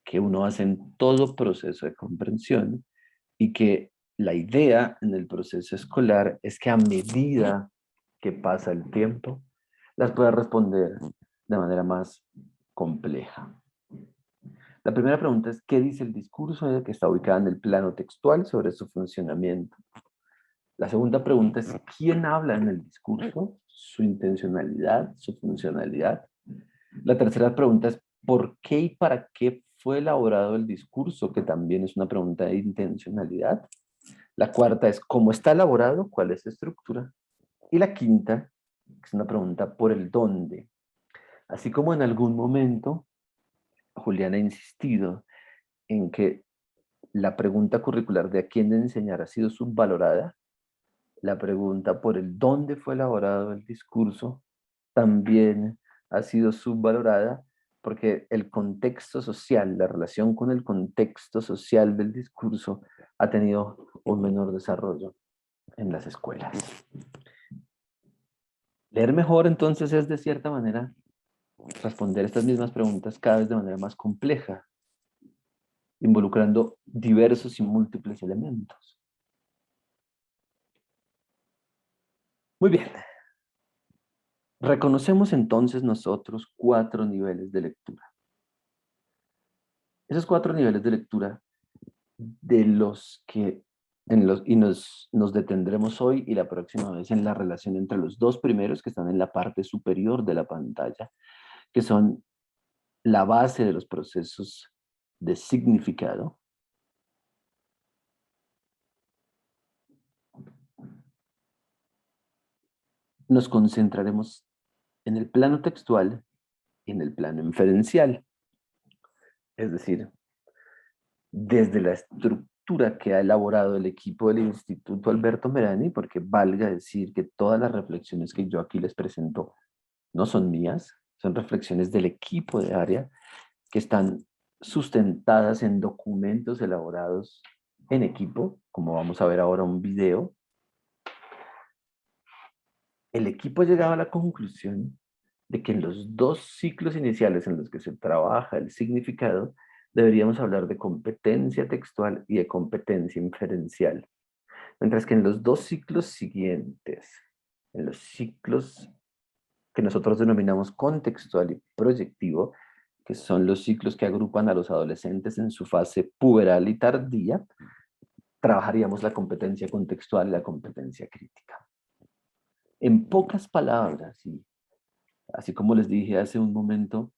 que uno hace en todo proceso de comprensión, y que la idea en el proceso escolar es que a medida que pasa el tiempo, las pueda responder de manera más compleja. La primera pregunta es: ¿qué dice el discurso que está ubicado en el plano textual sobre su funcionamiento? La segunda pregunta es: ¿quién habla en el discurso? Su intencionalidad, su funcionalidad. La tercera pregunta es: ¿por qué y para qué fue elaborado el discurso? Que también es una pregunta de intencionalidad. La cuarta es: ¿cómo está elaborado? ¿Cuál es su estructura? Y la quinta es una pregunta por el dónde. Así como en algún momento Julián ha insistido en que la pregunta curricular de a quién enseñar ha sido subvalorada, la pregunta por el dónde fue elaborado el discurso también ha sido subvalorada, porque el contexto social, la relación con el contexto social del discurso ha tenido un menor desarrollo en las escuelas. Leer mejor entonces es, de cierta manera, responder estas mismas preguntas cada vez de manera más compleja, involucrando diversos y múltiples elementos. Muy bien. Reconocemos entonces nosotros cuatro niveles de lectura. Esos cuatro niveles de lectura, de los que nos detendremos hoy y la próxima vez en la relación entre los dos primeros, que están en la parte superior de la pantalla, que son la base de los procesos de significado. Nos concentraremos en el plano textual en el plano inferencial. Es decir, desde la estructura que ha elaborado el equipo del Instituto Alberto Merani, porque valga decir que todas las reflexiones que yo aquí les presento no son mías, son reflexiones del equipo de área que están sustentadas en documentos elaborados en equipo, como vamos a ver ahora un video. El equipo ha llegado a la conclusión de que en los dos ciclos iniciales en los que se trabaja el significado, deberíamos hablar de competencia textual y de competencia inferencial. Mientras que en los dos ciclos siguientes, en los ciclos que nosotros denominamos contextual y proyectivo, que son los ciclos que agrupan a los adolescentes en su fase puberal y tardía, trabajaríamos la competencia contextual y la competencia crítica. En pocas palabras, y así como les dije hace un momento,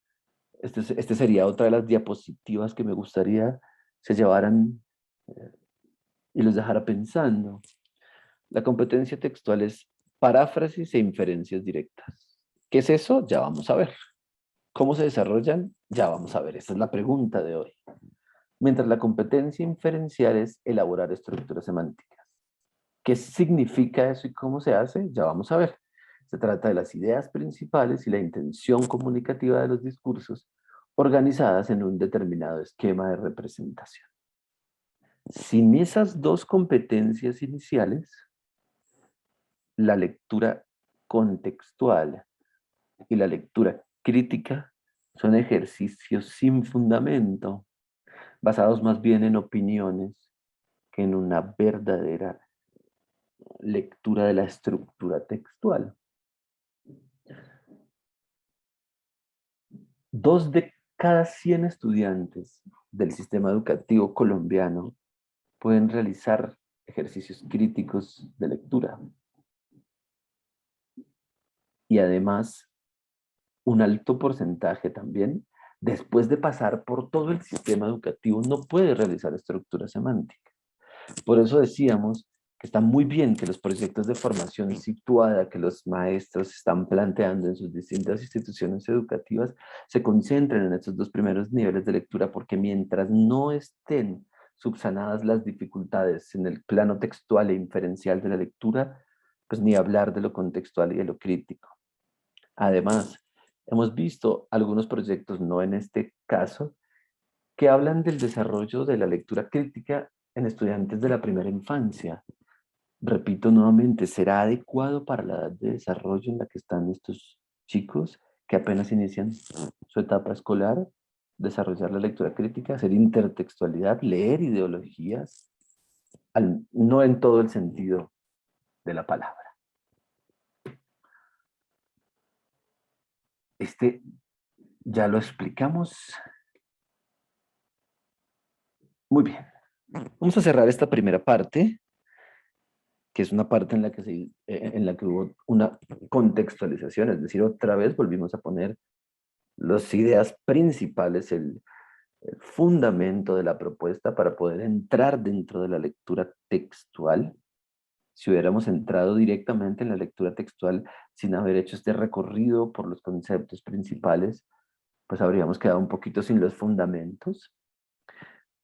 este sería otra de las diapositivas que me gustaría se llevaran y los dejara pensando. La competencia textual es paráfrasis e inferencias directas. ¿Qué es eso? Ya vamos a ver. ¿Cómo se desarrollan? Ya vamos a ver. Esta es la pregunta de hoy. Mientras la competencia inferencial es elaborar estructuras semánticas. ¿Qué significa eso y cómo se hace? Ya vamos a ver. Se trata de las ideas principales y la intención comunicativa de los discursos organizadas en un determinado esquema de representación. Sin esas dos competencias iniciales, la lectura contextual y la lectura crítica son ejercicios sin fundamento, basados más bien en opiniones que en una verdadera lectura de la estructura textual. 2 de cada 100 estudiantes del sistema educativo colombiano pueden realizar ejercicios críticos de lectura. Y además, un alto porcentaje también, después de pasar por todo el sistema educativo, no puede realizar estructura semántica. Por eso decíamos que está muy bien que los proyectos de formación situada que los maestros están planteando en sus distintas instituciones educativas se concentren en estos dos primeros niveles de lectura, porque mientras no estén subsanadas las dificultades en el plano textual e inferencial de la lectura, pues ni hablar de lo contextual y de lo crítico. Además, hemos visto algunos proyectos, no en este caso, que hablan del desarrollo de la lectura crítica en estudiantes de la primera infancia. Repito nuevamente, ¿será adecuado para la edad de desarrollo en la que están estos chicos que apenas inician su etapa escolar desarrollar la lectura crítica, hacer intertextualidad, leer ideologías, no en todo el sentido de la palabra? Ya lo explicamos muy bien. Vamos a cerrar esta primera parte, que es una parte en la que hubo una contextualización, es decir, otra vez volvimos a poner las ideas principales, el fundamento de la propuesta para poder entrar dentro de la lectura textual. Si hubiéramos entrado directamente en la lectura textual sin haber hecho este recorrido por los conceptos principales, pues habríamos quedado un poquito sin los fundamentos.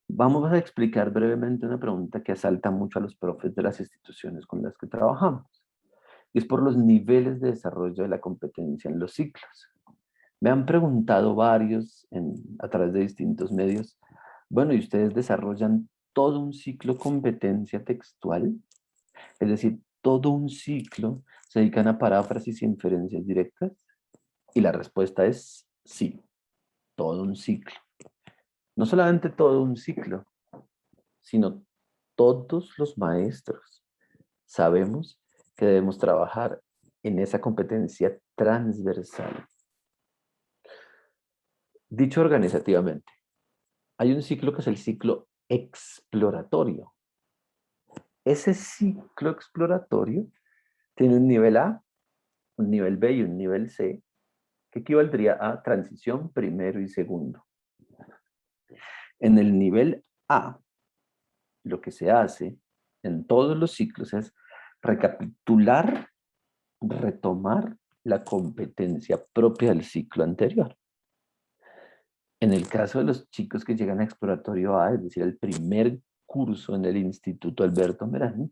Vamos a explicar brevemente una pregunta que asalta mucho a los profes de las instituciones con las que trabajamos. Y es por los niveles de desarrollo de la competencia en los ciclos. Me han preguntado varios a través de distintos medios, bueno, ¿y ustedes desarrollan todo un ciclo competencia textual? Es decir, todo un ciclo se dedican a paráfrasis y inferencias directas. Y la respuesta es sí, todo un ciclo. No solamente todo un ciclo, sino todos los maestros sabemos que debemos trabajar en esa competencia transversal. Dicho organizativamente, hay un ciclo que es el ciclo exploratorio. Ese ciclo exploratorio tiene un nivel A, un nivel B y un nivel C, que equivaldría a transición primero y segundo. En el nivel A, lo que se hace en todos los ciclos es recapitular, retomar la competencia propia del ciclo anterior. En el caso de los chicos que llegan a exploratorio A, es decir, el primer curso en el Instituto Alberto Merán,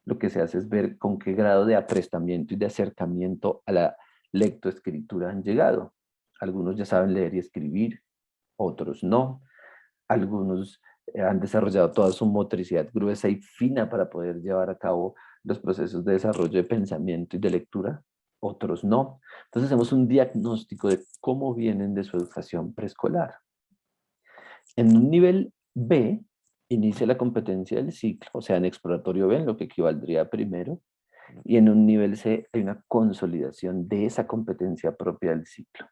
lo que se hace es ver con qué grado de aprestamiento y de acercamiento a la lectoescritura han llegado. Algunos ya saben leer y escribir, otros no. Algunos han desarrollado toda su motricidad gruesa y fina para poder llevar a cabo los procesos de desarrollo de pensamiento y de lectura, otros no. Entonces hacemos un diagnóstico de cómo vienen de su educación preescolar. En un nivel B, inicia la competencia del ciclo, o sea, en exploratorio B, en lo que equivaldría a primero, y en un nivel C hay una consolidación de esa competencia propia del ciclo.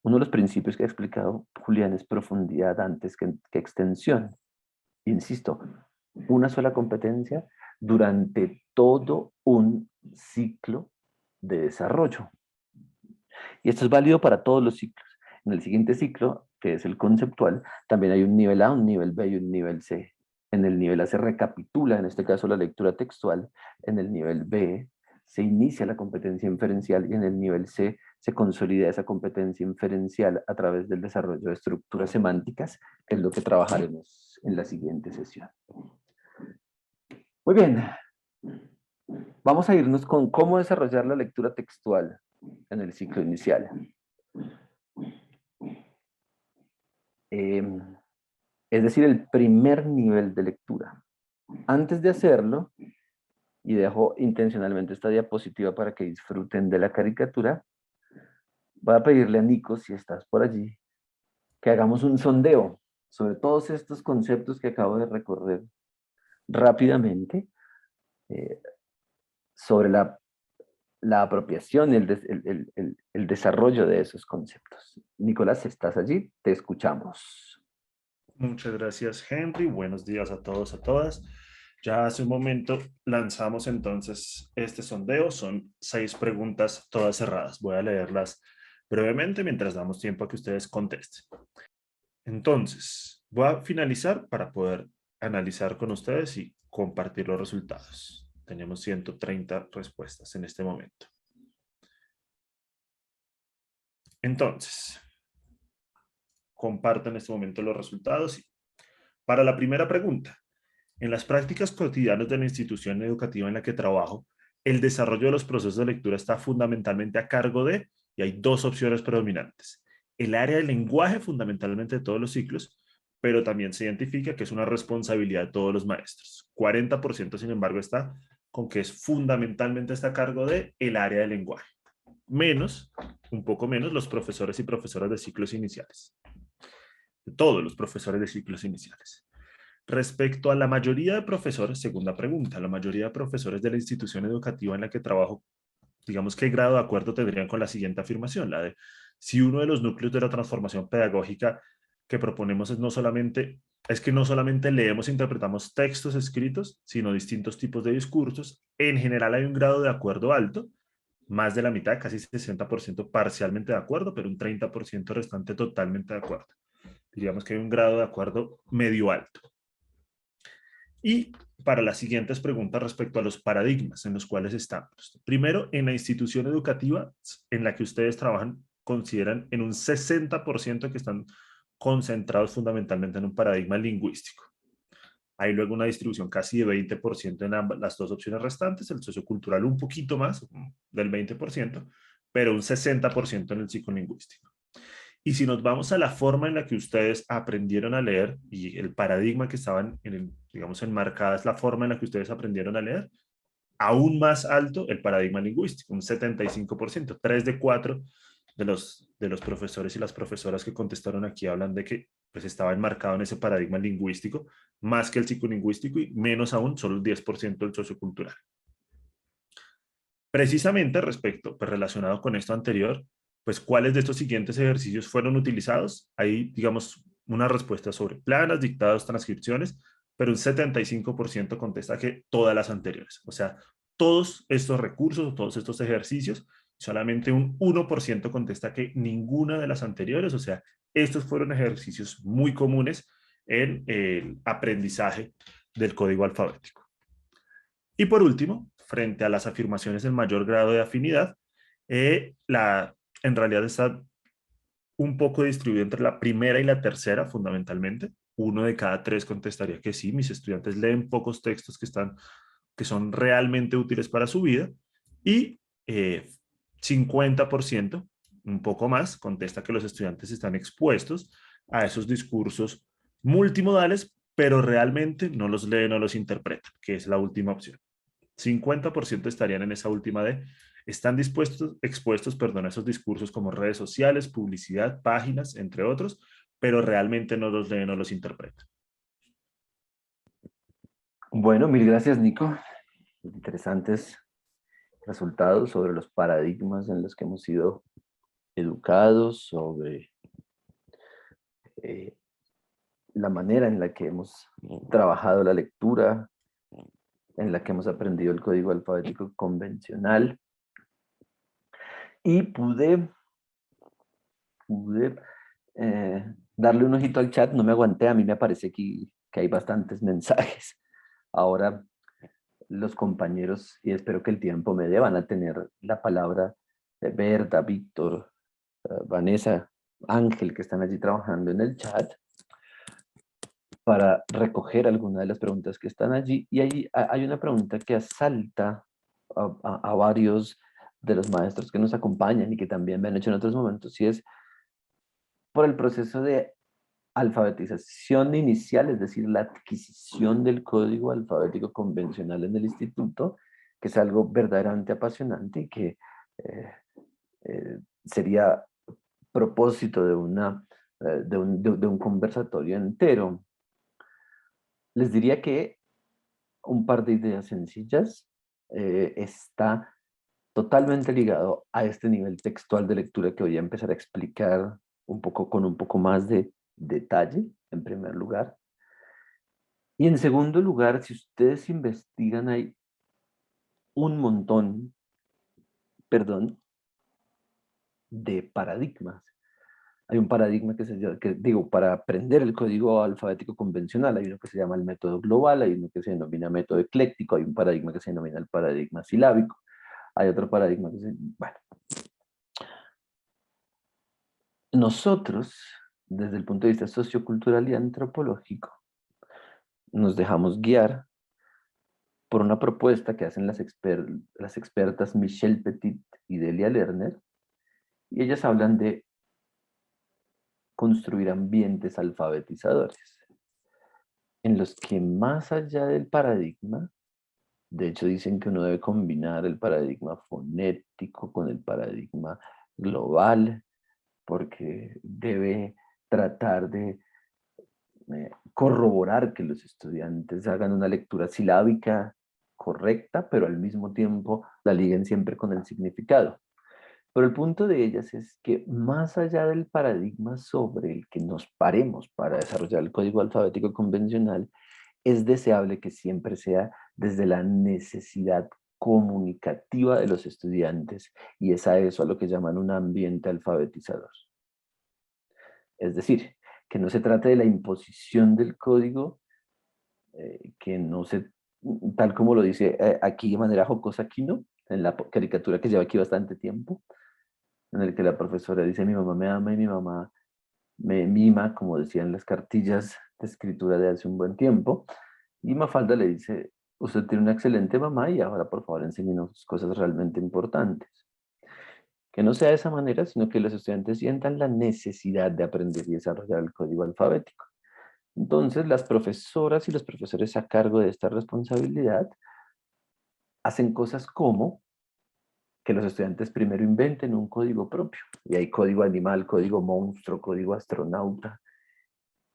Uno de los principios que ha explicado Julián es profundidad antes que extensión. Insisto, una sola competencia durante todo un ciclo de desarrollo. Y esto es válido para todos los ciclos. En el siguiente ciclo, que es el conceptual, también hay un nivel A, un nivel B y un nivel C. En el nivel A se recapitula, en este caso, la lectura textual. En el nivel B se inicia la competencia inferencial y en el nivel C se consolida esa competencia inferencial a través del desarrollo de estructuras semánticas, que es lo que trabajaremos en la siguiente sesión. Muy bien, vamos a irnos con cómo desarrollar la lectura textual en el ciclo inicial. Es decir, el primer nivel de lectura. Antes de hacerlo, y dejo intencionalmente esta diapositiva para que disfruten de la caricatura, voy a pedirle a Nico, si estás por allí, que hagamos un sondeo sobre todos estos conceptos que acabo de recorrer rápidamente, sobre la apropiación y el desarrollo de esos conceptos. Nicolás, ¿estás allí? Te escuchamos. Muchas gracias, Henry. Buenos días a todos, a todas. Ya hace un momento lanzamos entonces este sondeo. Son 6 preguntas todas cerradas. Voy a leerlas brevemente mientras damos tiempo a que ustedes contesten. Entonces, voy a finalizar para poder analizar con ustedes y compartir los resultados. Tenemos 130 respuestas en este momento. Entonces, comparto en este momento los resultados. Para la primera pregunta, en las prácticas cotidianas de la institución educativa en la que trabajo, el desarrollo de los procesos de lectura está fundamentalmente a cargo de, y hay 2 opciones predominantes, el área del lenguaje fundamentalmente de todos los ciclos, pero también se identifica que es una responsabilidad de todos los maestros. 40% sin embargo está con que es fundamentalmente está a cargo de el área del lenguaje. Menos, un poco menos, los profesores y profesoras de ciclos iniciales. De todos los profesores de ciclos iniciales. Respecto a la mayoría de profesores, segunda pregunta, la mayoría de profesores de la institución educativa en la que trabajo, digamos, ¿qué grado de acuerdo tendrían con la siguiente afirmación? La de, si uno de los núcleos de la transformación pedagógica que proponemos es que no solamente leemos e interpretamos textos escritos, sino distintos tipos de discursos, en general hay un grado de acuerdo alto, más de la mitad, casi 60% parcialmente de acuerdo, pero un 30% restante totalmente de acuerdo. Diríamos que hay un grado de acuerdo medio alto. Y para las siguientes preguntas respecto a los paradigmas en los cuales estamos. Primero, en la institución educativa en la que ustedes trabajan, consideran en un 60% que están concentrados fundamentalmente en un paradigma lingüístico. Hay luego una distribución casi de 20% en las 2 opciones restantes, el sociocultural un poquito más, del 20%, pero un 60% en el psicolingüístico. Y si nos vamos a la forma en la que ustedes aprendieron a leer y el paradigma que estaban, digamos, enmarcada es la forma en la que ustedes aprendieron a leer, aún más alto el paradigma lingüístico, un 75%. 3 de 4 de los profesores y las profesoras que contestaron aquí hablan de que pues, estaba enmarcado en ese paradigma lingüístico, más que el psicolingüístico y menos aún, solo el 10% del sociocultural. Precisamente respecto, pues relacionado con esto anterior, pues cuáles de estos siguientes ejercicios fueron utilizados. Hay, digamos, una respuesta sobre planas, dictados, transcripciones, pero un 75% contesta que todas las anteriores. O sea, todos estos recursos, todos estos ejercicios, solamente un 1% contesta que ninguna de las anteriores. O sea, estos fueron ejercicios muy comunes en el aprendizaje del código alfabético. Y por último, frente a las afirmaciones en mayor grado de afinidad, en realidad está un poco distribuido entre la primera y la tercera, fundamentalmente. 1 de cada 3 contestaría que sí, mis estudiantes leen pocos textos que son realmente útiles para su vida. Y 50%, un poco más, contesta que los estudiantes están expuestos a esos discursos multimodales, pero realmente no los leen o los interpretan, que es la última opción. 50% estarían en esa última de, están expuestos, a esos discursos como redes sociales, publicidad, páginas, entre otros, pero realmente no los leen o los interpretan. Bueno, mil gracias, Nico. Interesantes resultados sobre los paradigmas en los que hemos sido educados, sobre la manera en la que hemos trabajado la lectura, en la que hemos aprendido el código alfabético convencional. Y pude darle un ojito al chat, no me aguanté, a mí me parece que hay bastantes mensajes. Ahora los compañeros, y espero que el tiempo me dé, van a tener la palabra de Berta, Víctor, Vanessa, Ángel, que están allí trabajando en el chat, para recoger algunas de las preguntas que están allí. Y ahí hay una pregunta que asalta a varios de los maestros que nos acompañan y que también me han hecho en otros momentos, y es por el proceso de alfabetización inicial, es decir, la adquisición del código alfabético convencional en el instituto, que es algo verdaderamente apasionante y que sería propósito de un conversatorio entero. Les diría que un par de ideas sencillas está totalmente ligado a este nivel textual de lectura que voy a empezar a explicar con un poco más de detalle, en primer lugar. Y en segundo lugar, si ustedes investigan, hay un montón, de paradigmas. Hay un paradigma para aprender el código alfabético convencional, hay uno que se llama el método global, hay uno que se denomina método ecléctico, hay un paradigma que se denomina el paradigma silábico, hay otro paradigma que se... Bueno. Nosotros, desde el punto de vista sociocultural y antropológico, nos dejamos guiar por una propuesta que hacen las expertas Michelle Petit y Delia Lerner, y ellas hablan de construir ambientes alfabetizadores, en los que más allá del paradigma, de hecho dicen que uno debe combinar el paradigma fonético con el paradigma global, porque debe tratar de corroborar que los estudiantes hagan una lectura silábica correcta, pero al mismo tiempo la liguen siempre con el significado. Pero el punto de ellas es que más allá del paradigma sobre el que nos paremos para desarrollar el código alfabético convencional, es deseable que siempre sea desde la necesidad comunicativa de los estudiantes, y es a eso a lo que llaman un ambiente alfabetizador. Es decir, que no se trate de la imposición del código, que no se, tal como lo dice aquí de manera jocosa Aquino, en la caricatura que lleva aquí bastante tiempo, en el que la profesora dice: mi mamá me ama y mi mamá me mima, como decían las cartillas de escritura de hace un buen tiempo, y Mafalda le dice: usted tiene una excelente mamá y ahora por favor enséñenos cosas realmente importantes. Que no sea de esa manera, sino que los estudiantes sientan la necesidad de aprender y desarrollar el código alfabético. Entonces, las profesoras y los profesores a cargo de esta responsabilidad hacen cosas como que los estudiantes primero inventen un código propio. Y hay código animal, código monstruo, código astronauta.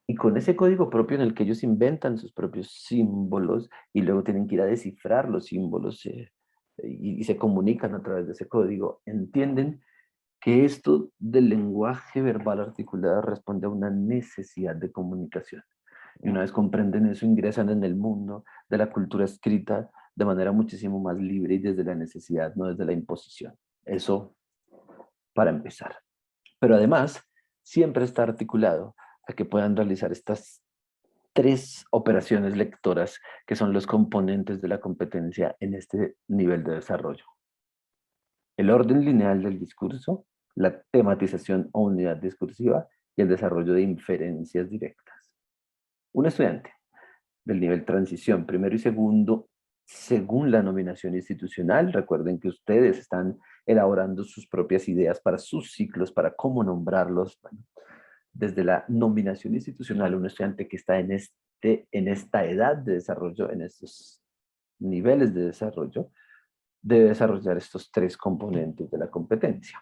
Y con ese código propio en el que ellos inventan sus propios símbolos y luego tienen que ir a descifrar los símbolos y se comunican a través de ese código, entienden que esto del lenguaje verbal articulado responde a una necesidad de comunicación. Y una vez comprenden eso, ingresan en el mundo de la cultura escrita de manera muchísimo más libre y desde la necesidad, no desde la imposición. Eso para empezar. Pero además, siempre está articulado a que puedan realizar estas 3 operaciones lectoras que son los componentes de la competencia en este nivel de desarrollo. El orden lineal del discurso, la tematización o unidad discursiva y el desarrollo de inferencias directas. Un estudiante del nivel transición, primero y segundo, según la nominación institucional, recuerden que ustedes están elaborando sus propias ideas para sus ciclos, para cómo nombrarlos. Bueno, desde la nominación institucional, un estudiante que está en esta edad de desarrollo, en estos niveles de desarrollo, debe desarrollar estos tres componentes de la competencia.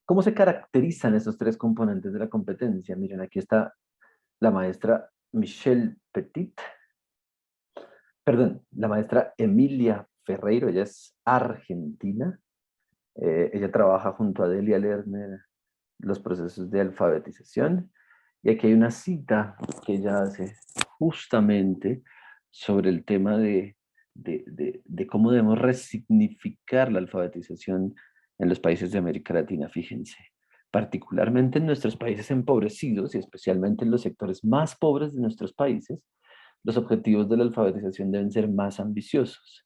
¿Cómo se caracterizan estos tres componentes de la competencia? Miren, aquí está la maestra Michelle Petit, perdón, la maestra Emilia Ferreiro, ella es argentina. Ella trabaja junto a Delia Lerner los procesos de alfabetización. Y aquí hay una cita que ella hace justamente sobre el tema de cómo debemos resignificar la alfabetización en los países de América Latina. Fíjense, particularmente en nuestros países empobrecidos y especialmente en los sectores más pobres de nuestros países, los objetivos de la alfabetización deben ser más ambiciosos.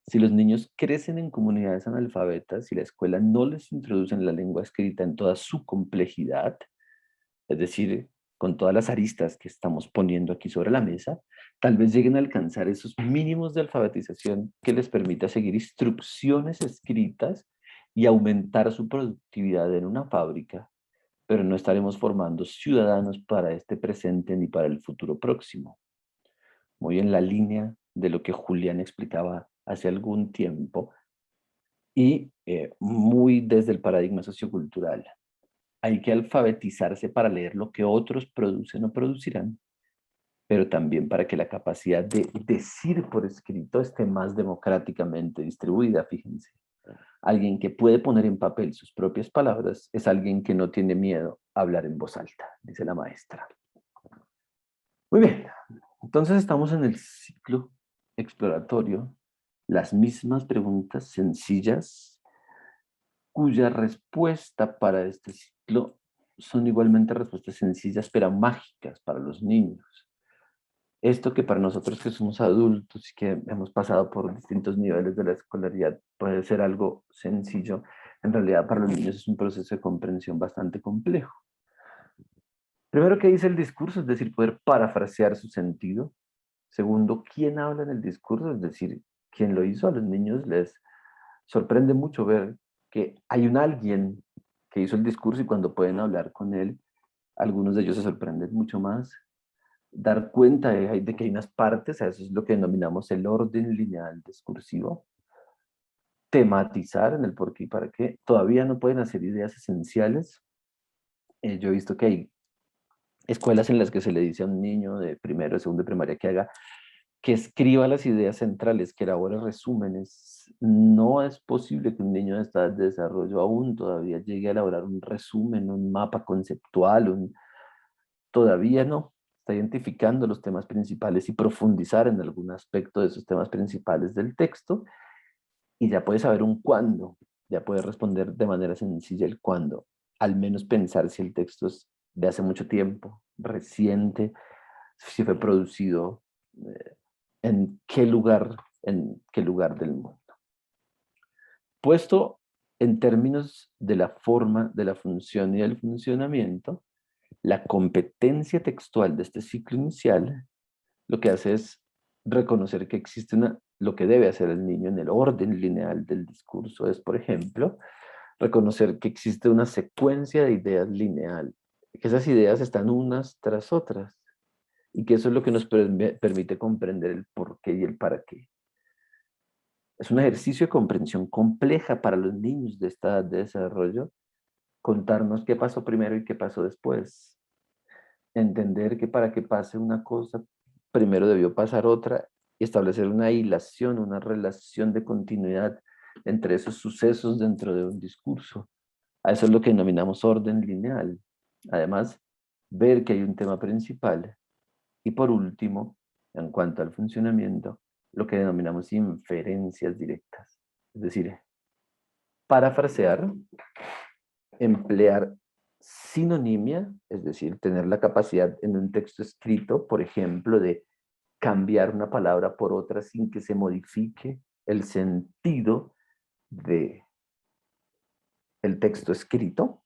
Si los niños crecen en comunidades analfabetas y la escuela no les introduce la lengua escrita en toda su complejidad, es decir, con todas las aristas que estamos poniendo aquí sobre la mesa, tal vez lleguen a alcanzar esos mínimos de alfabetización que les permita seguir instrucciones escritas y aumentar su productividad en una fábrica, pero no estaremos formando ciudadanos para este presente ni para el futuro próximo. Muy en la línea de lo que Julián explicaba hace algún tiempo y muy desde el paradigma sociocultural. Hay que alfabetizarse para leer lo que otros producen o producirán, pero también para que la capacidad de decir por escrito esté más democráticamente distribuida, fíjense. Alguien que puede poner en papel sus propias palabras es alguien que no tiene miedo a hablar en voz alta, dice la maestra. Muy bien, entonces estamos en el ciclo exploratorio, las mismas preguntas sencillas, cuya respuesta para este ciclo son igualmente respuestas sencillas, pero mágicas para los niños. Esto que para nosotros que somos adultos y que hemos pasado por distintos niveles de la escolaridad puede ser algo sencillo, en realidad para los niños es un proceso de comprensión bastante complejo. Primero, ¿qué dice el discurso? Es decir, poder parafrasear su sentido. Segundo, ¿quién habla en el discurso? Es decir, ¿quién lo hizo? A los niños les sorprende mucho ver que hay un alguien que hizo el discurso y cuando pueden hablar con él, algunos de ellos se sorprenden mucho más. Dar cuenta de que hay unas partes, a eso es lo que denominamos el orden lineal discursivo. Tematizar en el por qué y para qué. Todavía no pueden hacer ideas esenciales. Yo he visto que hay escuelas en las que se le dice a un niño de primero, de segundo de primaria que escriba las ideas centrales, que elabore resúmenes. No es posible que un niño de esta de desarrollo aún todavía llegue a elaborar un resumen, un mapa conceptual, todavía no. Está identificando los temas principales y profundizar en algún aspecto de esos temas principales del texto y ya puede saber un cuándo, ya puede responder de manera sencilla el cuándo, al menos pensar si el texto es de hace mucho tiempo, reciente, si fue producido en qué lugar del mundo. Puesto en términos de la forma, de la función y del funcionamiento, la competencia textual de este ciclo inicial lo que hace es reconocer que existe lo que debe hacer el niño en el orden lineal del discurso es, por ejemplo, reconocer que existe una secuencia de ideas lineal, que esas ideas están unas tras otras y que eso es lo que nos permite comprender el por qué y el para qué. Es un ejercicio de comprensión compleja para los niños de esta edad de desarrollo, contarnos qué pasó primero y qué pasó después. Entender que para que pase una cosa, primero debió pasar otra y establecer una hilación, una relación de continuidad entre esos sucesos dentro de un discurso. A eso es lo que denominamos orden lineal. Además, ver que hay un tema principal. Y por último, en cuanto al funcionamiento, lo que denominamos inferencias directas. Es decir, parafrasear, emplear sinonimia, es decir, tener la capacidad en un texto escrito, por ejemplo, de cambiar una palabra por otra sin que se modifique el sentido de el texto escrito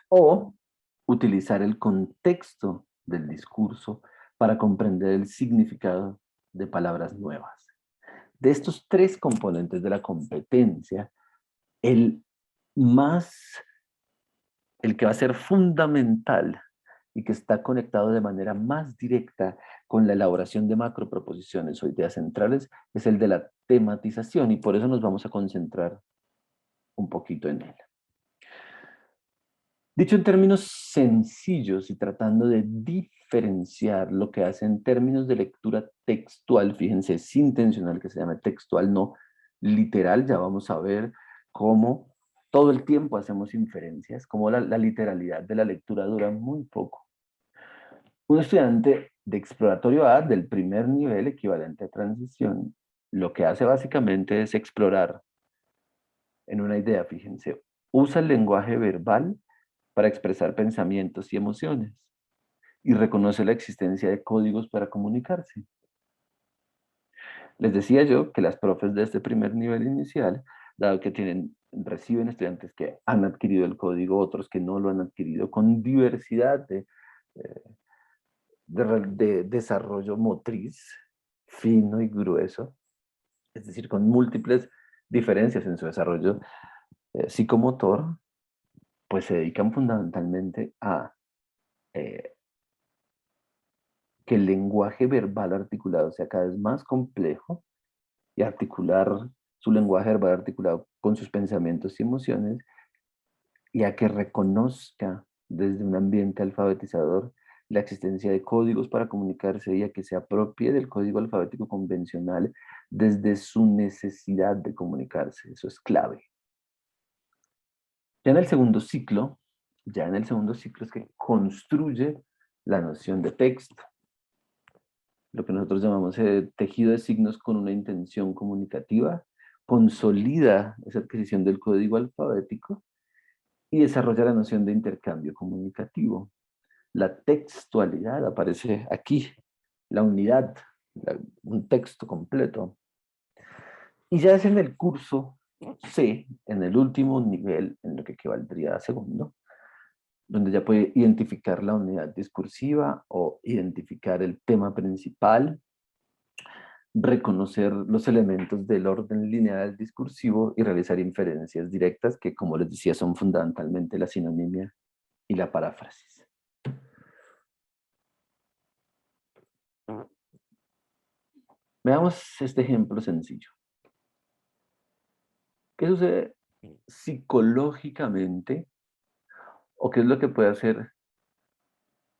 o utilizar el contexto del discurso para comprender el significado de palabras nuevas. De estos tres componentes de la competencia, el que va a ser fundamental y que está conectado de manera más directa con la elaboración de macroproposiciones o ideas centrales, es el de la tematización, y por eso nos vamos a concentrar un poquito en él. Dicho en términos sencillos y tratando de diferenciar lo que hace en términos de lectura textual, fíjense, es intencional que se llame textual, no literal, ya vamos a ver cómo todo el tiempo hacemos inferencias, cómo la literalidad de la lectura dura muy poco. Un estudiante de exploratorio A del primer nivel equivalente a transición, lo que hace básicamente es explorar en una idea, fíjense, usa el lenguaje verbal para expresar pensamientos y emociones y reconoce la existencia de códigos para comunicarse. Les decía yo que las profes de este primer nivel inicial, dado que reciben estudiantes que han adquirido el código, otros que no lo han adquirido, con diversidad de desarrollo motriz, fino y grueso, es decir, con múltiples diferencias en su desarrollo psicomotor, pues se dedican fundamentalmente a que el lenguaje verbal articulado sea cada vez más complejo y articular su lenguaje verbal articulado con sus pensamientos y emociones, y a que reconozca desde un ambiente alfabetizador la existencia de códigos para comunicarse, y a que se apropie del código alfabético convencional desde su necesidad de comunicarse. Eso es clave. Ya en el segundo ciclo es que construye la noción de texto, lo que nosotros llamamos tejido de signos con una intención comunicativa, consolida esa adquisición del código alfabético y desarrolla la noción de intercambio comunicativo. La textualidad aparece aquí, la unidad, un texto completo. Y ya es en el curso C, en el último nivel, en lo que equivaldría a segundo, donde ya puede identificar la unidad discursiva o identificar el tema principal, reconocer los elementos del orden lineal discursivo y realizar inferencias directas que, como les decía, son fundamentalmente la sinonimia y la paráfrasis. Veamos este ejemplo sencillo. ¿Qué sucede psicológicamente, o qué es lo que puede hacer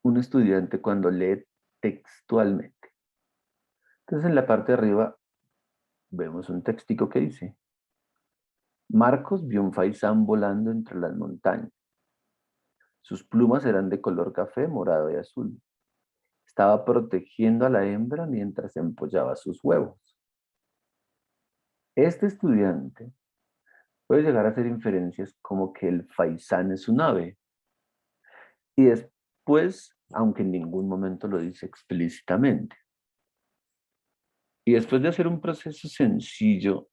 un estudiante cuando lee textualmente? Entonces, en la parte de arriba vemos un textico que dice: Marcos vio un faisán volando entre las montañas. Sus plumas eran de color café, morado y azul. Estaba protegiendo a la hembra mientras empollaba sus huevos. Este estudiante puede llegar a hacer inferencias como que el faisán es un ave, y después, aunque en ningún momento lo dice explícitamente, y después de hacer un proceso sencillo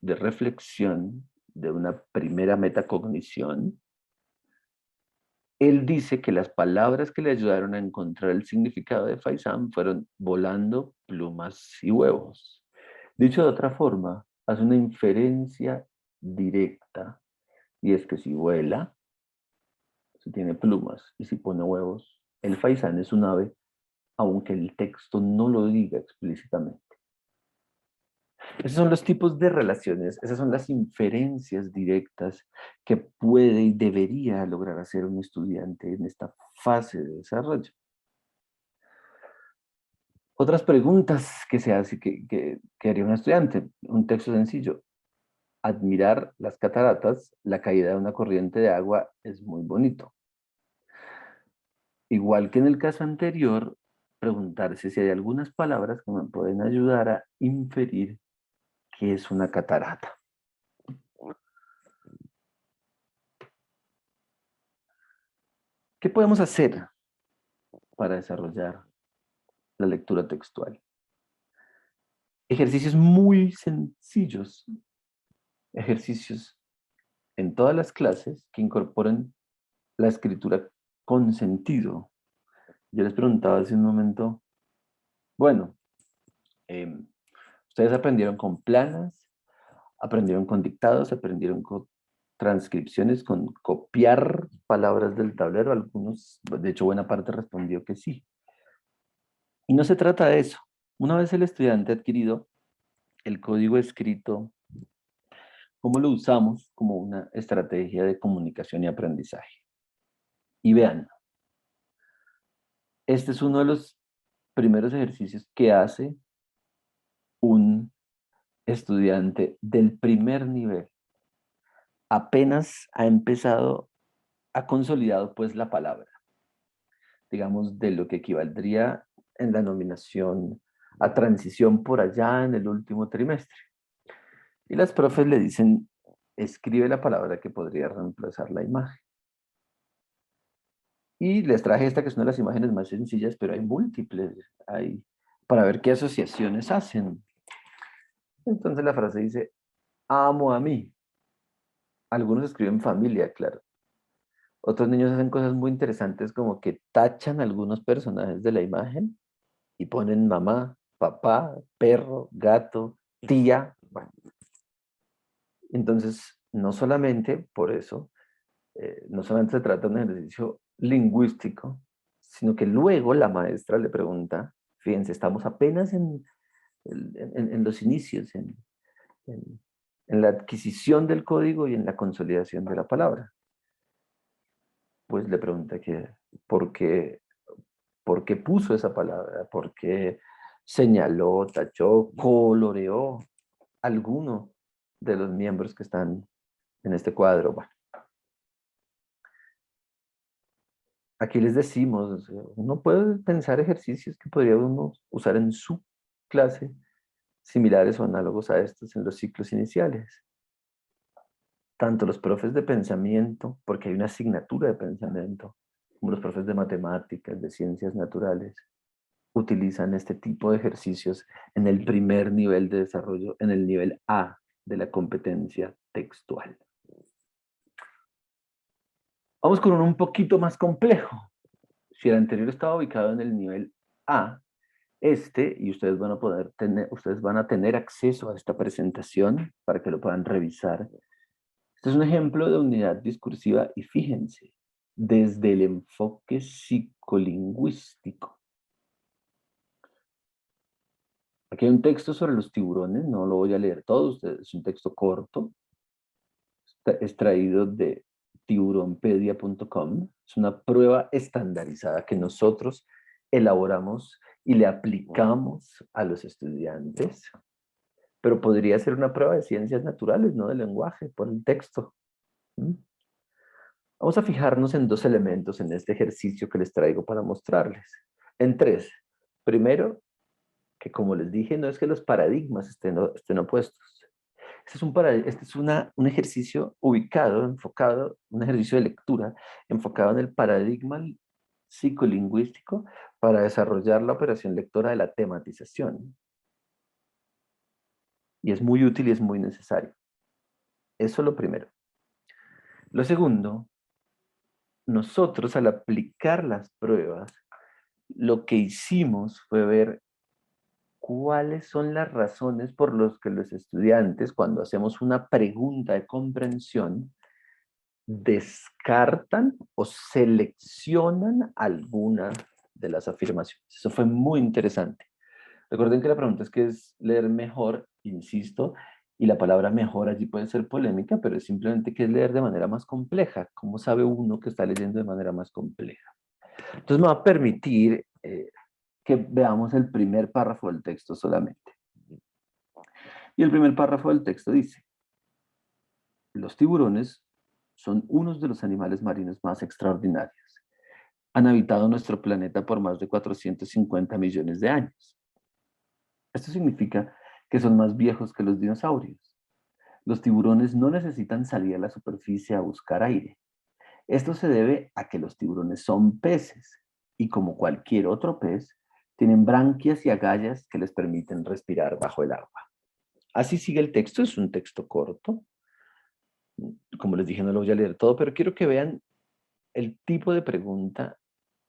de reflexión, de una primera metacognición, él dice que las palabras que le ayudaron a encontrar el significado de faisán fueron volando, plumas y huevos. Dicho de otra forma, hace una inferencia directa, y es que si vuela, si tiene plumas y si pone huevos, el faisán es un ave, aunque el texto no lo diga explícitamente. Esos son los tipos de relaciones, esas son las inferencias directas que puede y debería lograr hacer un estudiante en esta fase de desarrollo. Otras preguntas que se hace, que haría un estudiante. Un texto sencillo: admirar las cataratas, la caída de una corriente de agua es muy bonito. Igual que en el caso anterior, preguntarse si hay algunas palabras que me pueden ayudar a inferir qué es una catarata. ¿Qué podemos hacer para desarrollar la lectura textual? Ejercicios muy sencillos, ejercicios en en todas las clases que incorporen la escritura con sentido. Yo les preguntaba hace un momento, bueno, ustedes aprendieron con planas, aprendieron con dictados, aprendieron con transcripciones, con copiar palabras del tablero. Algunos, de hecho buena parte respondió que sí. Y no se trata de eso. Una vez el estudiante ha adquirido el código escrito, ¿cómo lo usamos como una estrategia de comunicación y aprendizaje? Y vean, este es uno de los primeros ejercicios que hace un estudiante del primer nivel. Apenas ha empezado, ha consolidado pues la palabra, digamos, de lo que equivaldría en la nominación a transición por allá en el último trimestre. Y las profes le dicen, escribe la palabra que podría reemplazar la imagen. Y les traje esta que es una de las imágenes más sencillas, pero hay múltiples, hay, para ver qué asociaciones hacen. Entonces la frase dice, amo a mí. Algunos escriben familia, claro. Otros niños hacen cosas muy interesantes como que tachan algunos personajes de la imagen y ponen mamá, papá, perro, gato, tía. Bueno, entonces, no solamente por eso, no solamente se trata de un ejercicio lingüístico, sino que luego la maestra le pregunta, fíjense, estamos apenas en los inicios, en- en la adquisición del código y en la consolidación de la palabra. Pues le pregunta que, ¿por qué, por qué puso esa palabra? ¿Por qué señaló, tachó, coloreó alguno de los miembros que están en este cuadro? Bueno, aquí les decimos, uno puede pensar ejercicios que podría uno usar en su clase, similares o análogos a estos en los ciclos iniciales. Tanto los profes de pensamiento, porque hay una asignatura de pensamiento, como los profes de matemáticas, de ciencias naturales, utilizan este tipo de ejercicios en el primer nivel de desarrollo, en el nivel A de la competencia textual. Vamos con uno un poquito más complejo. Si el anterior estaba ubicado en el nivel A, y ustedes van a poder tener, ustedes van a tener acceso a esta presentación para que lo puedan revisar. Este es un ejemplo de unidad discursiva y fíjense, desde el enfoque psicolingüístico. Aquí hay un texto sobre los tiburones, no lo voy a leer todo, es un texto corto, extraído de tiburonpedia.com. Es una prueba estandarizada que nosotros elaboramos y le aplicamos a los estudiantes, pero podría ser una prueba de ciencias naturales, no de lenguaje, por el texto. Vamos a fijarnos en dos elementos en este ejercicio que les traigo para mostrarles. En tres. Primero, que como les dije, no es que los paradigmas estén opuestos. Este es un ejercicio ubicado, enfocado, un ejercicio de lectura enfocado en el paradigma psicolingüístico para desarrollar la operación lectora de la tematización. Y es muy útil y es muy necesario. Eso es lo primero. Lo segundo, nosotros al aplicar las pruebas, lo que hicimos fue ver cuáles son las razones por las que los estudiantes, cuando hacemos una pregunta de comprensión, descartan o seleccionan alguna de las afirmaciones. Eso fue muy interesante. Recuerden que la pregunta es que es leer mejor, insisto, y la palabra mejor allí puede ser polémica, pero es simplemente que es leer de manera más compleja. ¿Cómo sabe uno que está leyendo de manera más compleja? Entonces me va a permitir que veamos el primer párrafo del texto solamente. Y el primer párrafo del texto dice, los tiburones son unos de los animales marinos más extraordinarios. Han habitado nuestro planeta por más de 450 millones de años. Esto significa que son más viejos que los dinosaurios. Los tiburones no necesitan salir a la superficie a buscar aire. Esto se debe a que los tiburones son peces y como cualquier otro pez, tienen branquias y agallas que les permiten respirar bajo el agua. Así sigue el texto, es un texto corto. Como les dije, no lo voy a leer todo, pero quiero que vean el tipo de pregunta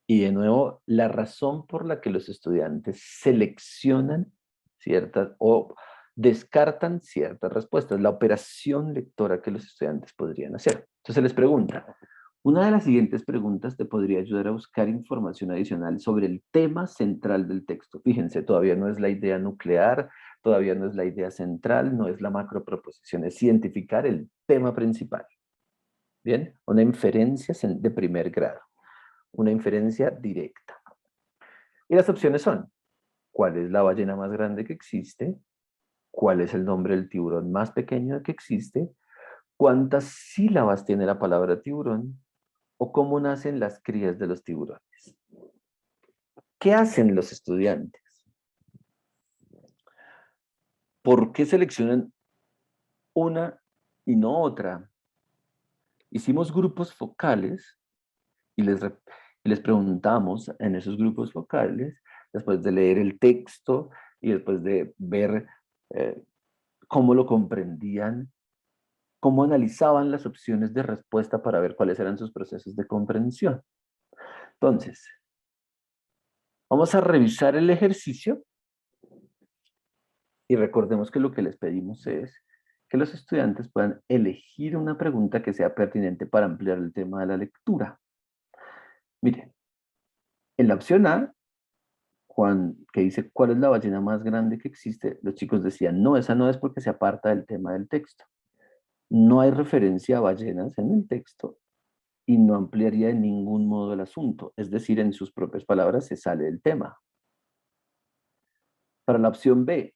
y de nuevo la razón por la que los estudiantes seleccionan ciertas o descartan ciertas respuestas, la operación lectora que los estudiantes podrían hacer. Entonces les pregunta, una de las siguientes preguntas te podría ayudar a buscar información adicional sobre el tema central del texto. Fíjense, todavía no es la idea nuclear, todavía no es la idea central, no es la macroproposición, es identificar el tema principal. Bien, una inferencia de primer grado, una inferencia directa. Y las opciones son, ¿cuál es la ballena más grande que existe? ¿Cuál es el nombre del tiburón más pequeño que existe? ¿Cuántas sílabas tiene la palabra tiburón? ¿O cómo nacen las crías de los tiburones? ¿Qué hacen los estudiantes? ¿Por qué seleccionan una y no otra? Hicimos grupos focales y les preguntamos en esos grupos focales, después de leer el texto y después de ver cómo lo comprendían, cómo analizaban las opciones de respuesta para ver cuáles eran sus procesos de comprensión. Entonces, vamos a revisar el ejercicio y recordemos que lo que les pedimos es que los estudiantes puedan elegir una pregunta que sea pertinente para ampliar el tema de la lectura. Miren, en la opción A, Juan, que dice, ¿cuál es la ballena más grande que existe? Los chicos decían, no, esa no es porque se aparta del tema del texto. No hay referencia a ballenas en el texto y no ampliaría de ningún modo el asunto. Es decir, en sus propias palabras se sale del tema. Para la opción B,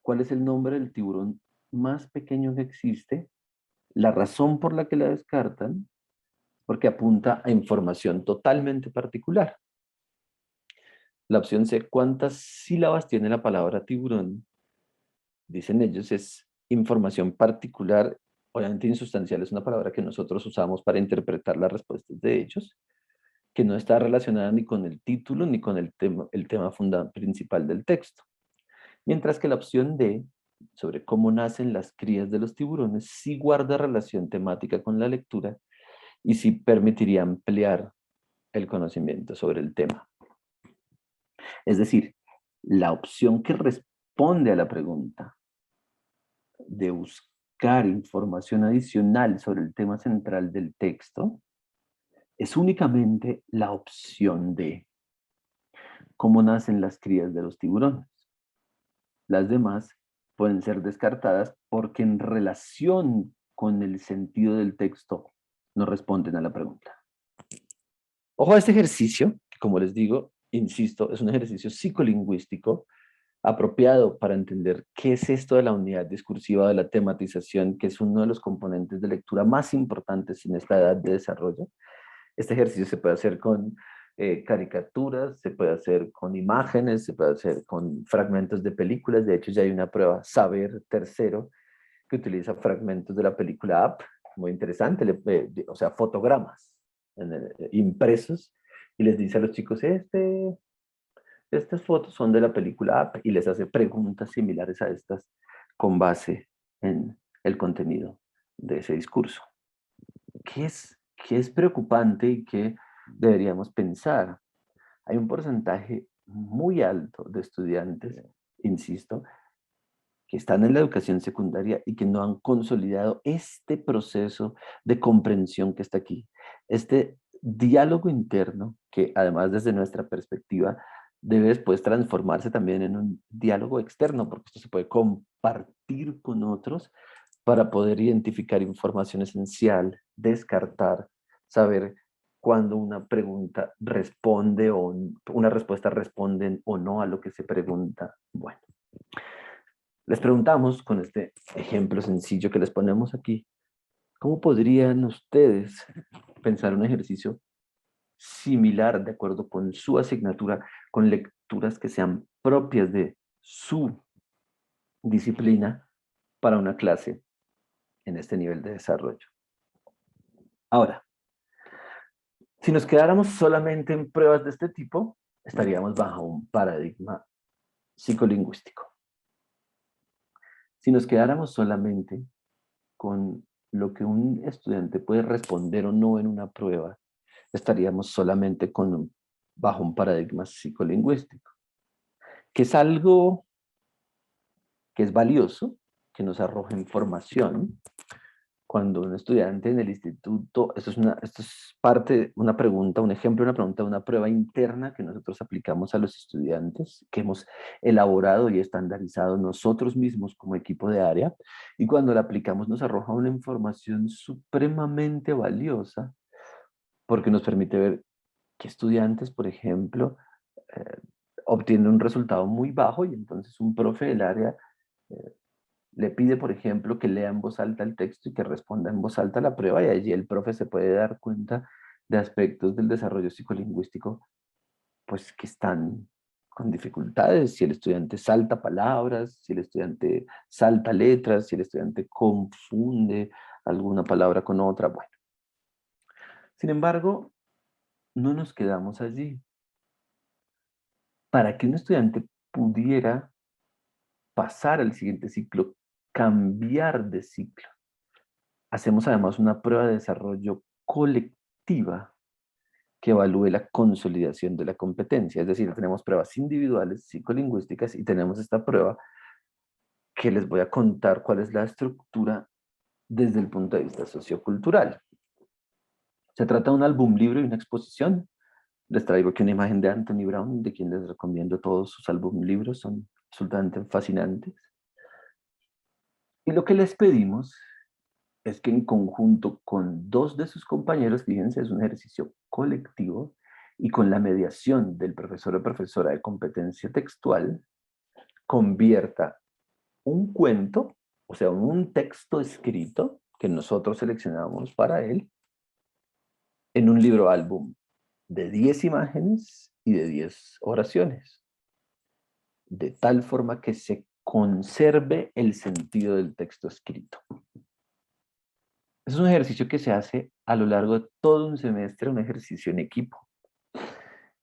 ¿cuál es el nombre del tiburón más pequeño que existe? La razón por la que la descartan, porque apunta a información totalmente particular. La opción C, ¿cuántas sílabas tiene la palabra tiburón? Dicen ellos, es información particular, obviamente insustancial, es una palabra que nosotros usamos para interpretar las respuestas de ellos, que no está relacionada ni con el título ni con el tema principal del texto. Mientras que la opción D, sobre cómo nacen las crías de los tiburones, sí guarda relación temática con la lectura y sí permitiría ampliar el conocimiento sobre el tema. Es decir, la opción que responde a la pregunta de buscar información adicional sobre el tema central del texto es únicamente la opción de cómo nacen las crías de los tiburones. Las demás pueden ser descartadas porque en relación con el sentido del texto no responden a la pregunta. Ojo a este ejercicio, que como les digo, insisto, es un ejercicio psicolingüístico apropiado para entender qué es esto de la unidad discursiva de la tematización, que es uno de los componentes de lectura más importantes en esta edad de desarrollo. Este ejercicio se puede hacer con caricaturas, se puede hacer con imágenes, se puede hacer con fragmentos de películas. De hecho, ya hay una prueba, Saber Tercero, que utiliza fragmentos de la película Up, muy interesante, o sea, fotogramas impresos, y les dice a los chicos, estas fotos son de la película Up, y les hace preguntas similares a estas con base en el contenido de ese discurso. ¿Qué es preocupante y qué deberíamos pensar? Hay un porcentaje muy alto de estudiantes, insisto, que están en la educación secundaria y que no han consolidado este proceso de comprensión que está aquí. Este diálogo interno, que además desde nuestra perspectiva debe después transformarse también en un diálogo externo, porque esto se puede compartir con otros para poder identificar información esencial, descartar, saber cuando una pregunta responde o una respuesta responde o no a lo que se pregunta. Bueno, les preguntamos con este ejemplo sencillo que les ponemos aquí, ¿cómo podrían ustedes pensar un ejercicio similar de acuerdo con su asignatura, con lecturas que sean propias de su disciplina para una clase en este nivel de desarrollo? Ahora, si nos quedáramos solamente en pruebas de este tipo, estaríamos bajo un paradigma psicolingüístico. Si nos quedáramos solamente con lo que un estudiante puede responder o no en una prueba, estaríamos solamente bajo un paradigma psicolingüístico, que es algo que es valioso, que nos arroja información. Cuando un estudiante en el instituto, esto es parte, una pregunta, un ejemplo, una pregunta, una prueba interna que nosotros aplicamos a los estudiantes, que hemos elaborado y estandarizado nosotros mismos como equipo de área, y cuando la aplicamos nos arroja una información supremamente valiosa, porque nos permite ver que estudiantes, por ejemplo, eh, obtienen un resultado muy bajo y entonces un profe del área eh, le pide, por ejemplo, que lea en voz alta el texto y que responda en voz alta la prueba, y allí el profe se puede dar cuenta de aspectos del desarrollo psicolingüístico, pues que están con dificultades, si el estudiante salta palabras, si el estudiante salta letras, si el estudiante confunde alguna palabra con otra, bueno. Sin embargo, no nos quedamos allí. Para que un estudiante pudiera pasar al siguiente ciclo, cambiar de ciclo, hacemos además una prueba de desarrollo colectiva que evalúe la consolidación de la competencia. Es decir, tenemos pruebas individuales psicolingüísticas y tenemos esta prueba que les voy a contar cuál es la estructura desde el punto de vista sociocultural. Se trata de un álbum libro y una exposición. Les traigo aquí una imagen de Anthony Brown, de quien les recomiendo todos sus álbum libros, son absolutamente fascinantes. Y lo que les pedimos es que en conjunto con dos de sus compañeros, fíjense, es un ejercicio colectivo, y con la mediación del profesor o profesora de competencia textual, convierta un cuento, o sea, un texto escrito que nosotros seleccionamos para él, en un libro álbum de 10 imágenes y de 10 oraciones, de tal forma que se conserve el sentido del texto escrito. Es un ejercicio que se hace a lo largo de todo un semestre, un ejercicio en equipo.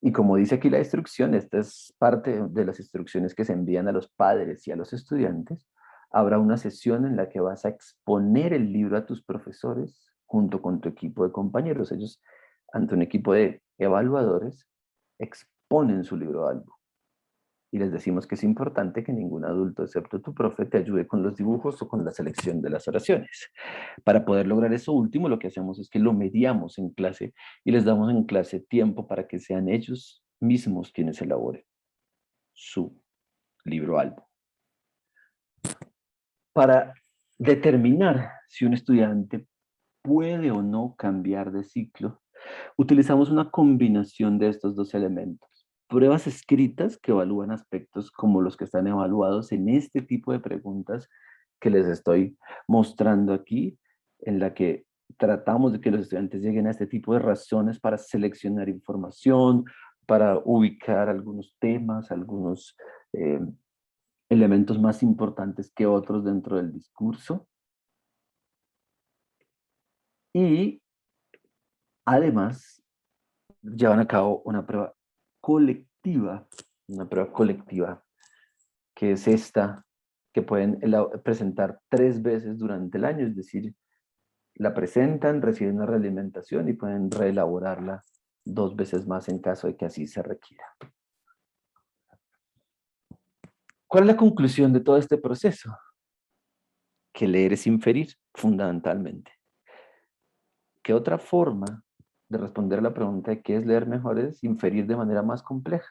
Y como dice aquí la instrucción, esta es parte de las instrucciones que se envían a los padres y a los estudiantes. Habrá una sesión en la que vas a exponer el libro a tus profesores junto con tu equipo de compañeros. Ellos, ante un equipo de evaluadores, exponen su libro álbum. Y les decimos que es importante que ningún adulto, excepto tu profe, te ayude con los dibujos o con la selección de las oraciones. Para poder lograr eso último, lo que hacemos es que lo mediamos en clase y les damos en clase tiempo para que sean ellos mismos quienes elaboren su libro álbum. Para determinar si un estudiante puede o no cambiar de ciclo, utilizamos una combinación de estos dos elementos. Pruebas escritas que evalúan aspectos como los que están evaluados en este tipo de preguntas que les estoy mostrando aquí, en la que tratamos de que los estudiantes lleguen a este tipo de razones para seleccionar información, para ubicar algunos temas, algunos elementos más importantes que otros dentro del discurso. Y además llevan a cabo una prueba colectiva, que es esta, que pueden presentar 3 veces durante el año, es decir, la presentan, reciben una realimentación y pueden reelaborarla 2 veces más en caso de que así se requiera. ¿Cuál es la conclusión de todo este proceso? Que leer es inferir, fundamentalmente. ¿Qué otra forma de responder a la pregunta de qué es leer mejor es inferir de manera más compleja?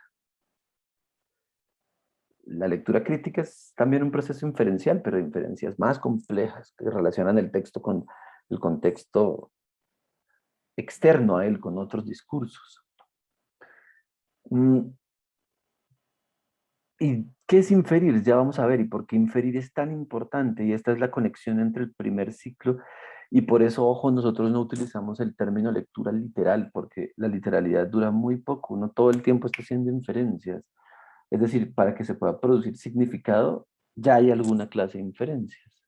La lectura crítica es también un proceso inferencial, pero de inferencias más complejas que relacionan el texto con el contexto externo a él, con otros discursos. ¿Y qué es inferir? Ya vamos a ver, y por qué inferir es tan importante, y esta es la conexión entre el primer ciclo, y por eso, ojo, nosotros no utilizamos el término lectura literal, porque la literalidad dura muy poco, uno todo el tiempo está haciendo inferencias. Es decir, para que se pueda producir significado, ya hay alguna clase de inferencias.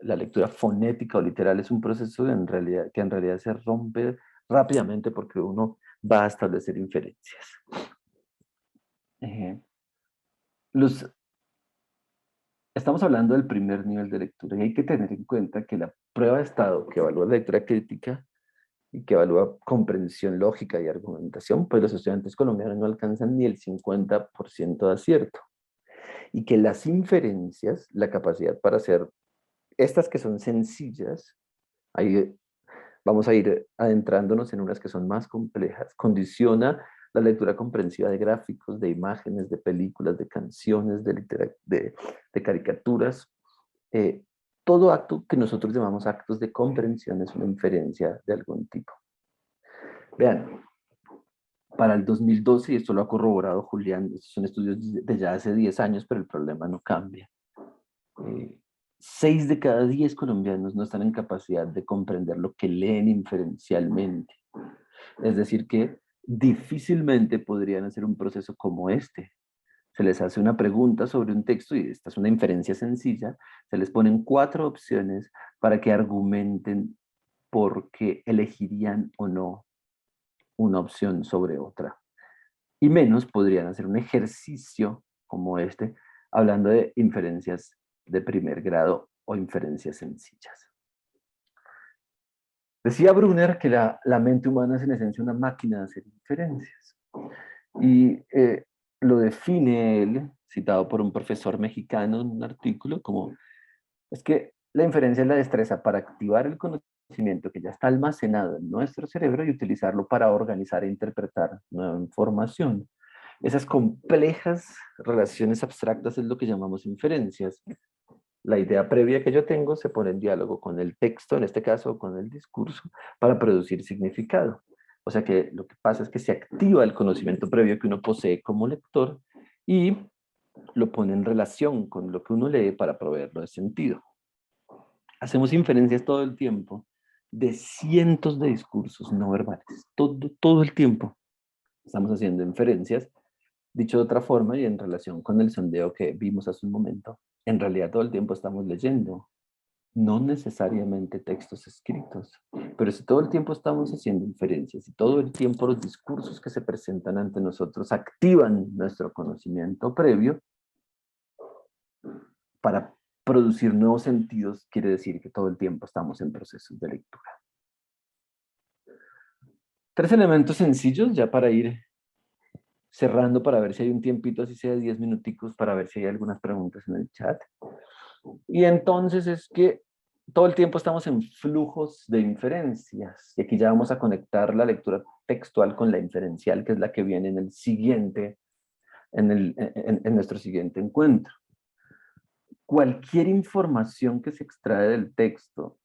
La lectura fonética o literal es un proceso que en realidad se rompe rápidamente porque uno va a establecer inferencias. Los Estamos hablando del primer nivel de lectura y hay que tener en cuenta que la prueba de estado que evalúa la lectura crítica y que evalúa comprensión lógica y argumentación, pues los estudiantes colombianos no alcanzan ni el 50% de acierto. Y que las inferencias, la capacidad para hacer estas que son sencillas, ahí vamos a ir adentrándonos en unas que son más complejas, condiciona la lectura comprensiva de gráficos, de imágenes, de películas, de canciones, de caricaturas. Eh, Todo acto que nosotros llamamos actos de comprensión es una inferencia de algún tipo. Vean, para el 2012, y esto lo ha corroborado Julián, estos son estudios de ya hace 10 años, pero el problema no cambia. 6 de cada 10 colombianos no están en capacidad de comprender lo que leen inferencialmente. Es decir, que difícilmente podrían hacer un proceso como este. Se les hace una pregunta sobre un texto y esta es una inferencia sencilla. Se les ponen 4 opciones para que argumenten por qué elegirían o no una opción sobre otra. Y menos podrían hacer un ejercicio como este, hablando de inferencias de primer grado o inferencias sencillas. Decía Brunner que la mente humana es en esencia una máquina de hacer inferencias. Y lo define él, citado por un profesor mexicano en un artículo, como es que la inferencia es la destreza para activar el conocimiento que ya está almacenado en nuestro cerebro y utilizarlo para organizar e interpretar nueva información. Esas complejas relaciones abstractas es lo que llamamos inferencias. La idea previa que yo tengo se pone en diálogo con el texto, en este caso con el discurso, para producir significado. O sea que lo que pasa es que se activa el conocimiento previo que uno posee como lector y lo pone en relación con lo que uno lee para proveerlo de sentido. Hacemos inferencias todo el tiempo de cientos de discursos no verbales. Todo el tiempo estamos haciendo inferencias. Dicho de otra forma y en relación con el sondeo que vimos hace un momento, en realidad todo el tiempo estamos leyendo, no necesariamente textos escritos, pero si todo el tiempo estamos haciendo inferencias y todo el tiempo los discursos que se presentan ante nosotros activan nuestro conocimiento previo para producir nuevos sentidos, quiere decir que todo el tiempo estamos en procesos de lectura. 3 elementos sencillos ya para ir cerrando, para ver si hay un tiempito, así sea 10 minuticos, para ver si hay algunas preguntas en el chat. Y entonces es que todo el tiempo estamos en flujos de inferencias. Y aquí ya vamos a conectar la lectura textual con la inferencial, que es la que viene en el siguiente, en nuestro siguiente encuentro. Cualquier información que se extrae del texto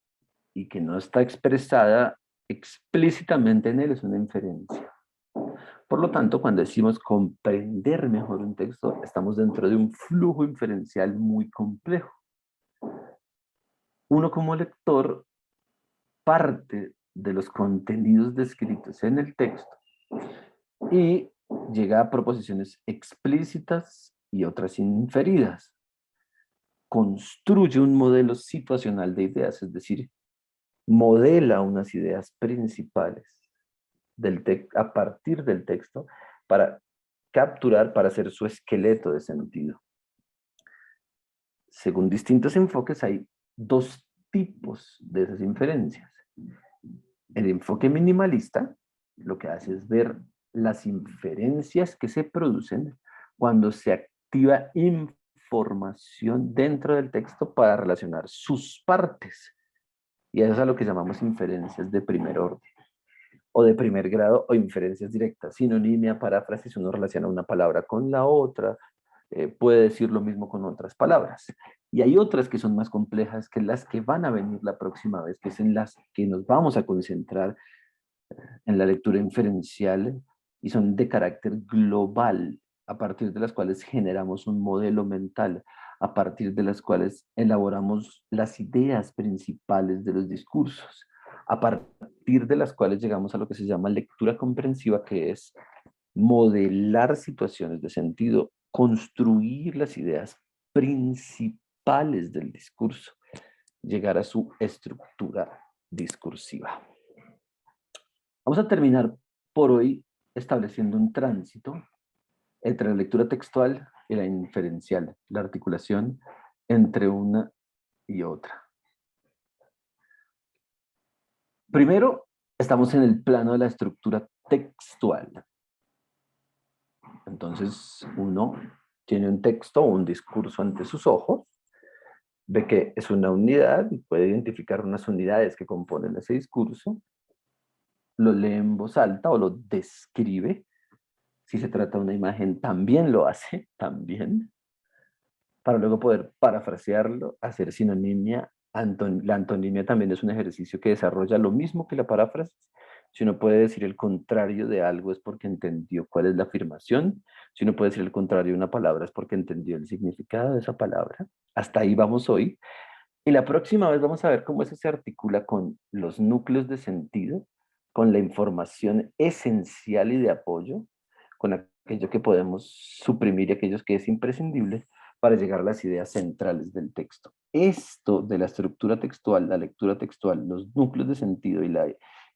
y que no está expresada explícitamente en él es una inferencia. Por lo tanto, cuando decimos comprender mejor un texto, estamos dentro de un flujo inferencial muy complejo. Uno como lector parte de los contenidos descritos en el texto y llega a proposiciones explícitas y otras inferidas. Construye un modelo situacional de ideas, es decir, modela unas ideas principales a partir del texto para capturar, para hacer su esqueleto de sentido. Según distintos enfoques, hay 2 tipos de esas inferencias. El enfoque minimalista lo que hace es ver las inferencias que se producen cuando se activa información dentro del texto para relacionar sus partes. Y eso es a lo que llamamos inferencias de primer orden, o de primer grado, o inferencias directas. Sinonimia, paráfrasis, uno relaciona una palabra con la otra, puede decir lo mismo con otras palabras. Y hay otras que son más complejas, que las que van a venir la próxima vez, que es en las que nos vamos a concentrar en la lectura inferencial, y son de carácter global, a partir de las cuales generamos un modelo mental, a partir de las cuales elaboramos las ideas principales de los discursos, a partir de las cuales llegamos a lo que se llama lectura comprensiva, que es modelar situaciones de sentido, construir las ideas principales del discurso, llegar a su estructura discursiva. Vamos a terminar por hoy estableciendo un tránsito entre la lectura textual y la inferencial, la articulación entre una y otra. Primero, estamos en el plano de la estructura textual. Entonces, uno tiene un texto o un discurso ante sus ojos, ve que es una unidad y puede identificar unas unidades que componen ese discurso, lo lee en voz alta o lo describe. Si se trata de una imagen, también lo hace, también, para luego poder parafrasearlo, hacer sinonimia. La antonimia también es un ejercicio que desarrolla lo mismo que la paráfrasis. Si uno puede decir el contrario de algo es porque entendió cuál es la afirmación. Si uno puede decir el contrario de una palabra es porque entendió el significado de esa palabra. Hasta ahí vamos hoy. Y la próxima vez vamos a ver cómo eso se articula con los núcleos de sentido, con la información esencial y de apoyo, con aquello que podemos suprimir y aquello que es imprescindible para llegar a las ideas centrales del texto. Esto de la estructura textual, la lectura textual, los núcleos de sentido y la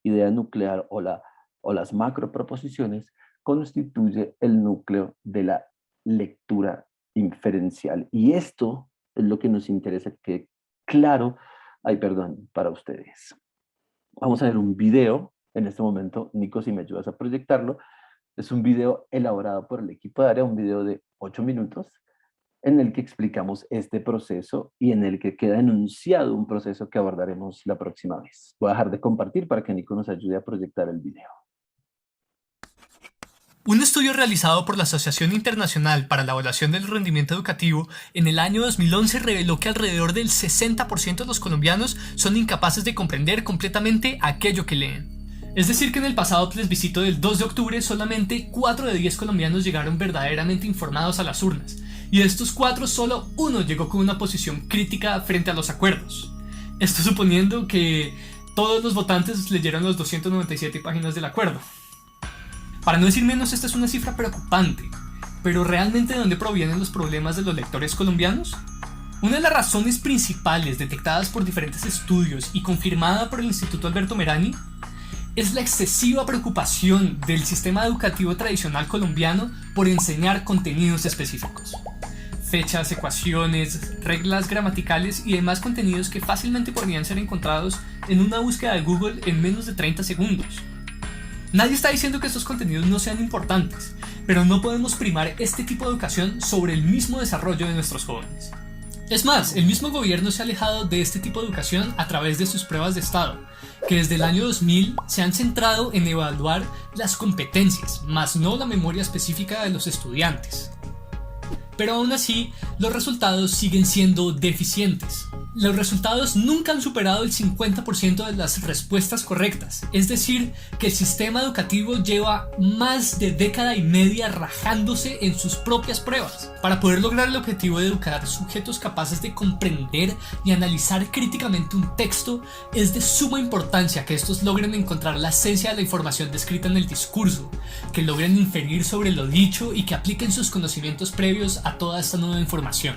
idea nuclear o las macroproposiciones constituye el núcleo de la lectura inferencial. Y esto es lo que nos interesa que claro, para ustedes. Vamos a ver un video en este momento. Nico, si me ayudas a proyectarlo. Es un video elaborado por el equipo de área, un video de 8 minutos, en el que explicamos este proceso y en el que queda enunciado un proceso que abordaremos la próxima vez. Voy a dejar de compartir para que Nico nos ayude a proyectar el video. Un estudio realizado por la Asociación Internacional para la Evaluación del Rendimiento Educativo en el año 2011 reveló que alrededor del 60% de los colombianos son incapaces de comprender completamente aquello que leen. Es decir que en el pasado plebiscito del 2 de octubre solamente 4 de 10 colombianos llegaron verdaderamente informados a las urnas, y de estos 4 solo uno llegó con una posición crítica frente a los acuerdos. Esto suponiendo que todos los votantes leyeron las 297 páginas del acuerdo. Para no decir menos, esta es una cifra preocupante, pero ¿realmente de dónde provienen los problemas de los lectores colombianos? Una de las razones principales detectadas por diferentes estudios y confirmada por el Instituto Alberto Merani es la excesiva preocupación del sistema educativo tradicional colombiano por enseñar contenidos específicos. Fechas, ecuaciones, reglas gramaticales y demás contenidos que fácilmente podrían ser encontrados en una búsqueda de Google en menos de 30 segundos. Nadie está diciendo que estos contenidos no sean importantes, pero no podemos primar este tipo de educación sobre el mismo desarrollo de nuestros jóvenes. Es más, el mismo gobierno se ha alejado de este tipo de educación a través de sus pruebas de estado, que desde el año 2000 se han centrado en evaluar las competencias, más no la memoria específica de los estudiantes. Pero aún así, los resultados siguen siendo deficientes. Los resultados nunca han superado el 50% de las respuestas correctas, es decir, que el sistema educativo lleva más de década y media rajándose en sus propias pruebas. Para poder lograr el objetivo de educar sujetos capaces de comprender y analizar críticamente un texto, es de suma importancia que estos logren encontrar la esencia de la información descrita en el discurso, que logren inferir sobre lo dicho y que apliquen sus conocimientos previos a toda esta nueva información.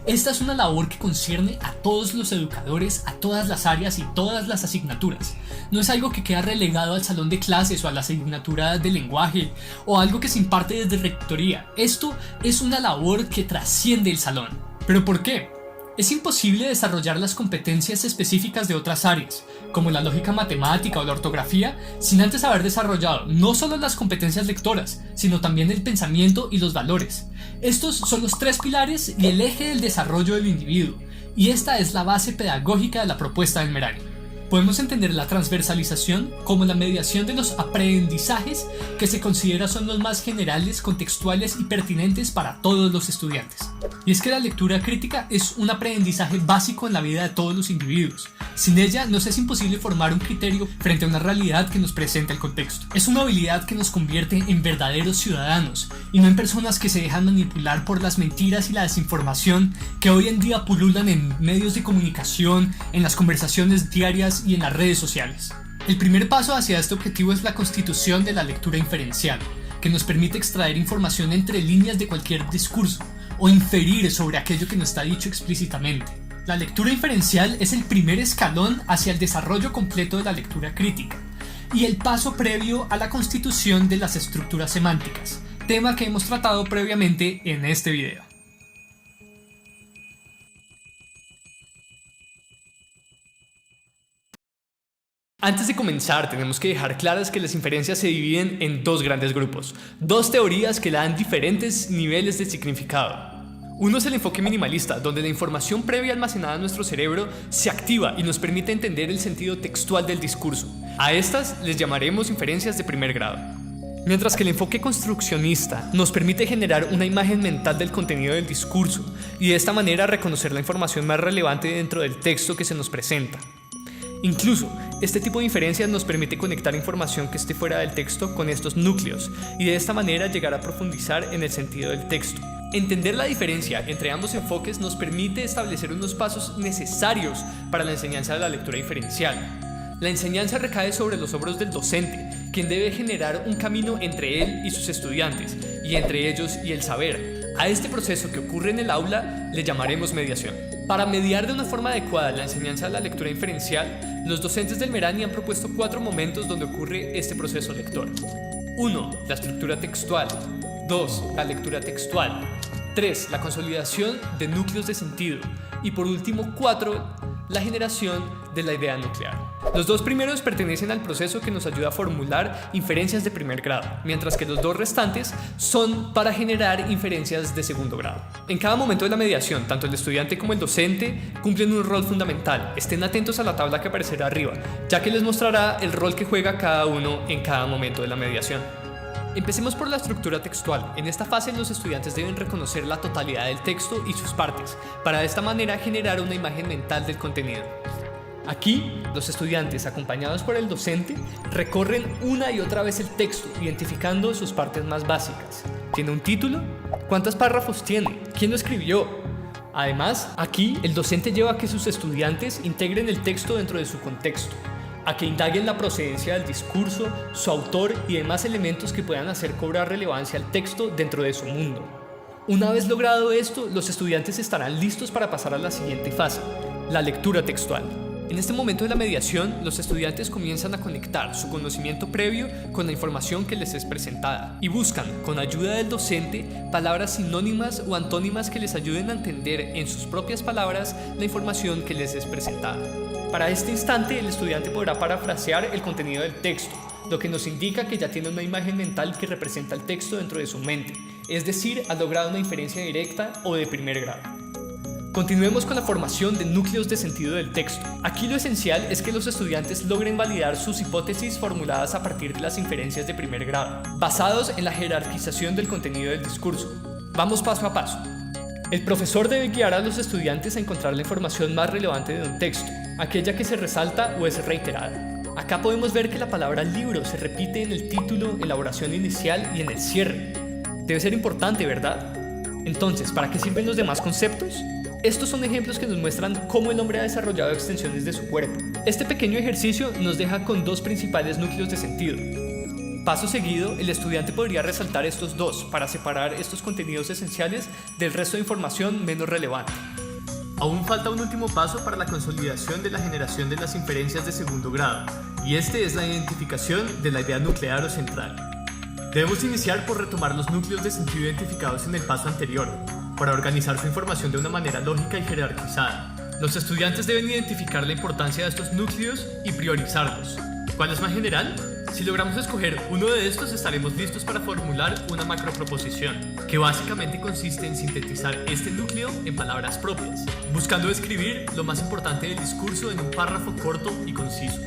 Esta es una labor que concierne a todos los educadores, a todas las áreas y todas las asignaturas. No es algo que queda relegado al salón de clases o a la asignatura de lenguaje o algo que se imparte desde rectoría. Esto es una labor que trasciende el salón. ¿Pero por qué? Es imposible desarrollar las competencias específicas de otras áreas, como la lógica matemática o la ortografía, sin antes haber desarrollado no solo las competencias lectoras, sino también el pensamiento y los valores. Estos son los 3 pilares y el eje del desarrollo del individuo, y esta es la base pedagógica de la propuesta del Merani. Podemos entender la transversalización como la mediación de los aprendizajes que se considera son los más generales, contextuales y pertinentes para todos los estudiantes. Y es que la lectura crítica es un aprendizaje básico en la vida de todos los individuos. Sin ella nos es imposible formar un criterio frente a una realidad que nos presenta el contexto. Es una habilidad que nos convierte en verdaderos ciudadanos y no en personas que se dejan manipular por las mentiras y la desinformación que hoy en día pululan en medios de comunicación, en las conversaciones diarias y en las redes sociales. El primer paso hacia este objetivo es la constitución de la lectura inferencial, que nos permite extraer información entre líneas de cualquier discurso o inferir sobre aquello que no está dicho explícitamente. La lectura inferencial es el primer escalón hacia el desarrollo completo de la lectura crítica y el paso previo a la constitución de las estructuras semánticas, tema que hemos tratado previamente en este video. Antes de comenzar, tenemos que dejar claras que las inferencias se dividen en dos grandes grupos, dos teorías que le dan diferentes niveles de significado. Uno es el enfoque minimalista, donde la información previa almacenada en nuestro cerebro se activa y nos permite entender el sentido textual del discurso. A estas les llamaremos inferencias de primer grado. Mientras que el enfoque construccionista nos permite generar una imagen mental del contenido del discurso y de esta manera reconocer la información más relevante dentro del texto que se nos presenta. Incluso, este tipo de inferencias nos permite conectar información que esté fuera del texto con estos núcleos y de esta manera llegar a profundizar en el sentido del texto. Entender la diferencia entre ambos enfoques nos permite establecer unos pasos necesarios para la enseñanza de la lectura diferencial. La enseñanza recae sobre los hombros del docente, quien debe generar un camino entre él y sus estudiantes, y entre ellos y el saber. A este proceso que ocurre en el aula le llamaremos mediación. Para mediar de una forma adecuada la enseñanza de la lectura inferencial, los docentes del Merani han propuesto 4 momentos donde ocurre este proceso lector. 1. La estructura textual. 2. La lectura textual. 3. La consolidación de núcleos de sentido. Y por último, 4. La generación de la idea nuclear. Los 2 primeros pertenecen al proceso que nos ayuda a formular inferencias de primer grado, mientras que los 2 restantes son para generar inferencias de segundo grado. En cada momento de la mediación, tanto el estudiante como el docente cumplen un rol fundamental. Estén atentos a la tabla que aparecerá arriba, ya que les mostrará el rol que juega cada uno en cada momento de la mediación. Empecemos por la estructura textual. En esta fase los estudiantes deben reconocer la totalidad del texto y sus partes, para de esta manera generar una imagen mental del contenido. Aquí, los estudiantes, acompañados por el docente, recorren una y otra vez el texto, identificando sus partes más básicas. ¿Tiene un título? ¿Cuántos párrafos tiene? ¿Quién lo escribió? Además, aquí el docente lleva a que sus estudiantes integren el texto dentro de su contexto, a que indaguen la procedencia del discurso, su autor y demás elementos que puedan hacer cobrar relevancia al texto dentro de su mundo. Una vez logrado esto, los estudiantes estarán listos para pasar a la siguiente fase, la lectura textual. En este momento de la mediación, los estudiantes comienzan a conectar su conocimiento previo con la información que les es presentada y buscan, con ayuda del docente, palabras sinónimas o antónimas que les ayuden a entender en sus propias palabras la información que les es presentada. Para este instante, el estudiante podrá parafrasear el contenido del texto, lo que nos indica que ya tiene una imagen mental que representa el texto dentro de su mente, es decir, ha logrado una inferencia directa o de primer grado. Continuemos con la formación de núcleos de sentido del texto. Aquí lo esencial es que los estudiantes logren validar sus hipótesis formuladas a partir de las inferencias de primer grado, basados en la jerarquización del contenido del discurso. Vamos paso a paso. El profesor debe guiar a los estudiantes a encontrar la información más relevante de un texto, aquella que se resalta o es reiterada. Acá podemos ver que la palabra libro se repite en el título, en la oración inicial y en el cierre. Debe ser importante, ¿verdad? Entonces, ¿para qué sirven los demás conceptos? Estos son ejemplos que nos muestran cómo el hombre ha desarrollado extensiones de su cuerpo. Este pequeño ejercicio nos deja con 2 principales núcleos de sentido. Paso seguido, el estudiante podría resaltar estos 2 para separar estos contenidos esenciales del resto de información menos relevante. Aún falta un último paso para la consolidación de la generación de las inferencias de segundo grado, y este es la identificación de la idea nuclear o central. Debemos iniciar por retomar los núcleos de sentido identificados en el paso anterior, para organizar su información de una manera lógica y jerarquizada. Los estudiantes deben identificar la importancia de estos núcleos y priorizarlos. ¿Cuál es más general? Si logramos escoger uno de estos, estaremos listos para formular una macroproposición, que básicamente consiste en sintetizar este núcleo en palabras propias, buscando describir lo más importante del discurso en un párrafo corto y conciso.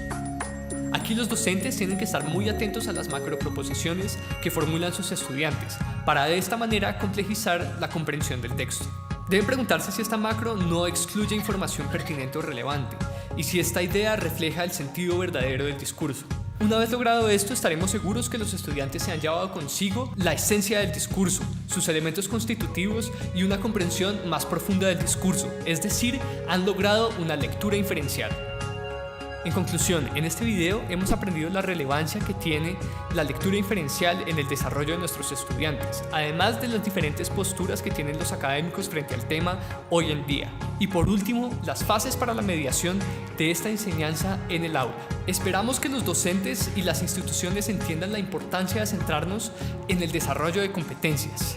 Aquí los docentes tienen que estar muy atentos a las macroproposiciones que formulan sus estudiantes, para de esta manera complejizar la comprensión del texto. Deben preguntarse si esta macro no excluye información pertinente o relevante, y si esta idea refleja el sentido verdadero del discurso. Una vez logrado esto, estaremos seguros que los estudiantes se han llevado consigo la esencia del discurso, sus elementos constitutivos y una comprensión más profunda del discurso, es decir, han logrado una lectura inferencial. En conclusión, en este video hemos aprendido la relevancia que tiene la lectura inferencial en el desarrollo de nuestros estudiantes, además de las diferentes posturas que tienen los académicos frente al tema hoy en día. Y por último, las fases para la mediación de esta enseñanza en el aula. Esperamos que los docentes y las instituciones entiendan la importancia de centrarnos en el desarrollo de competencias,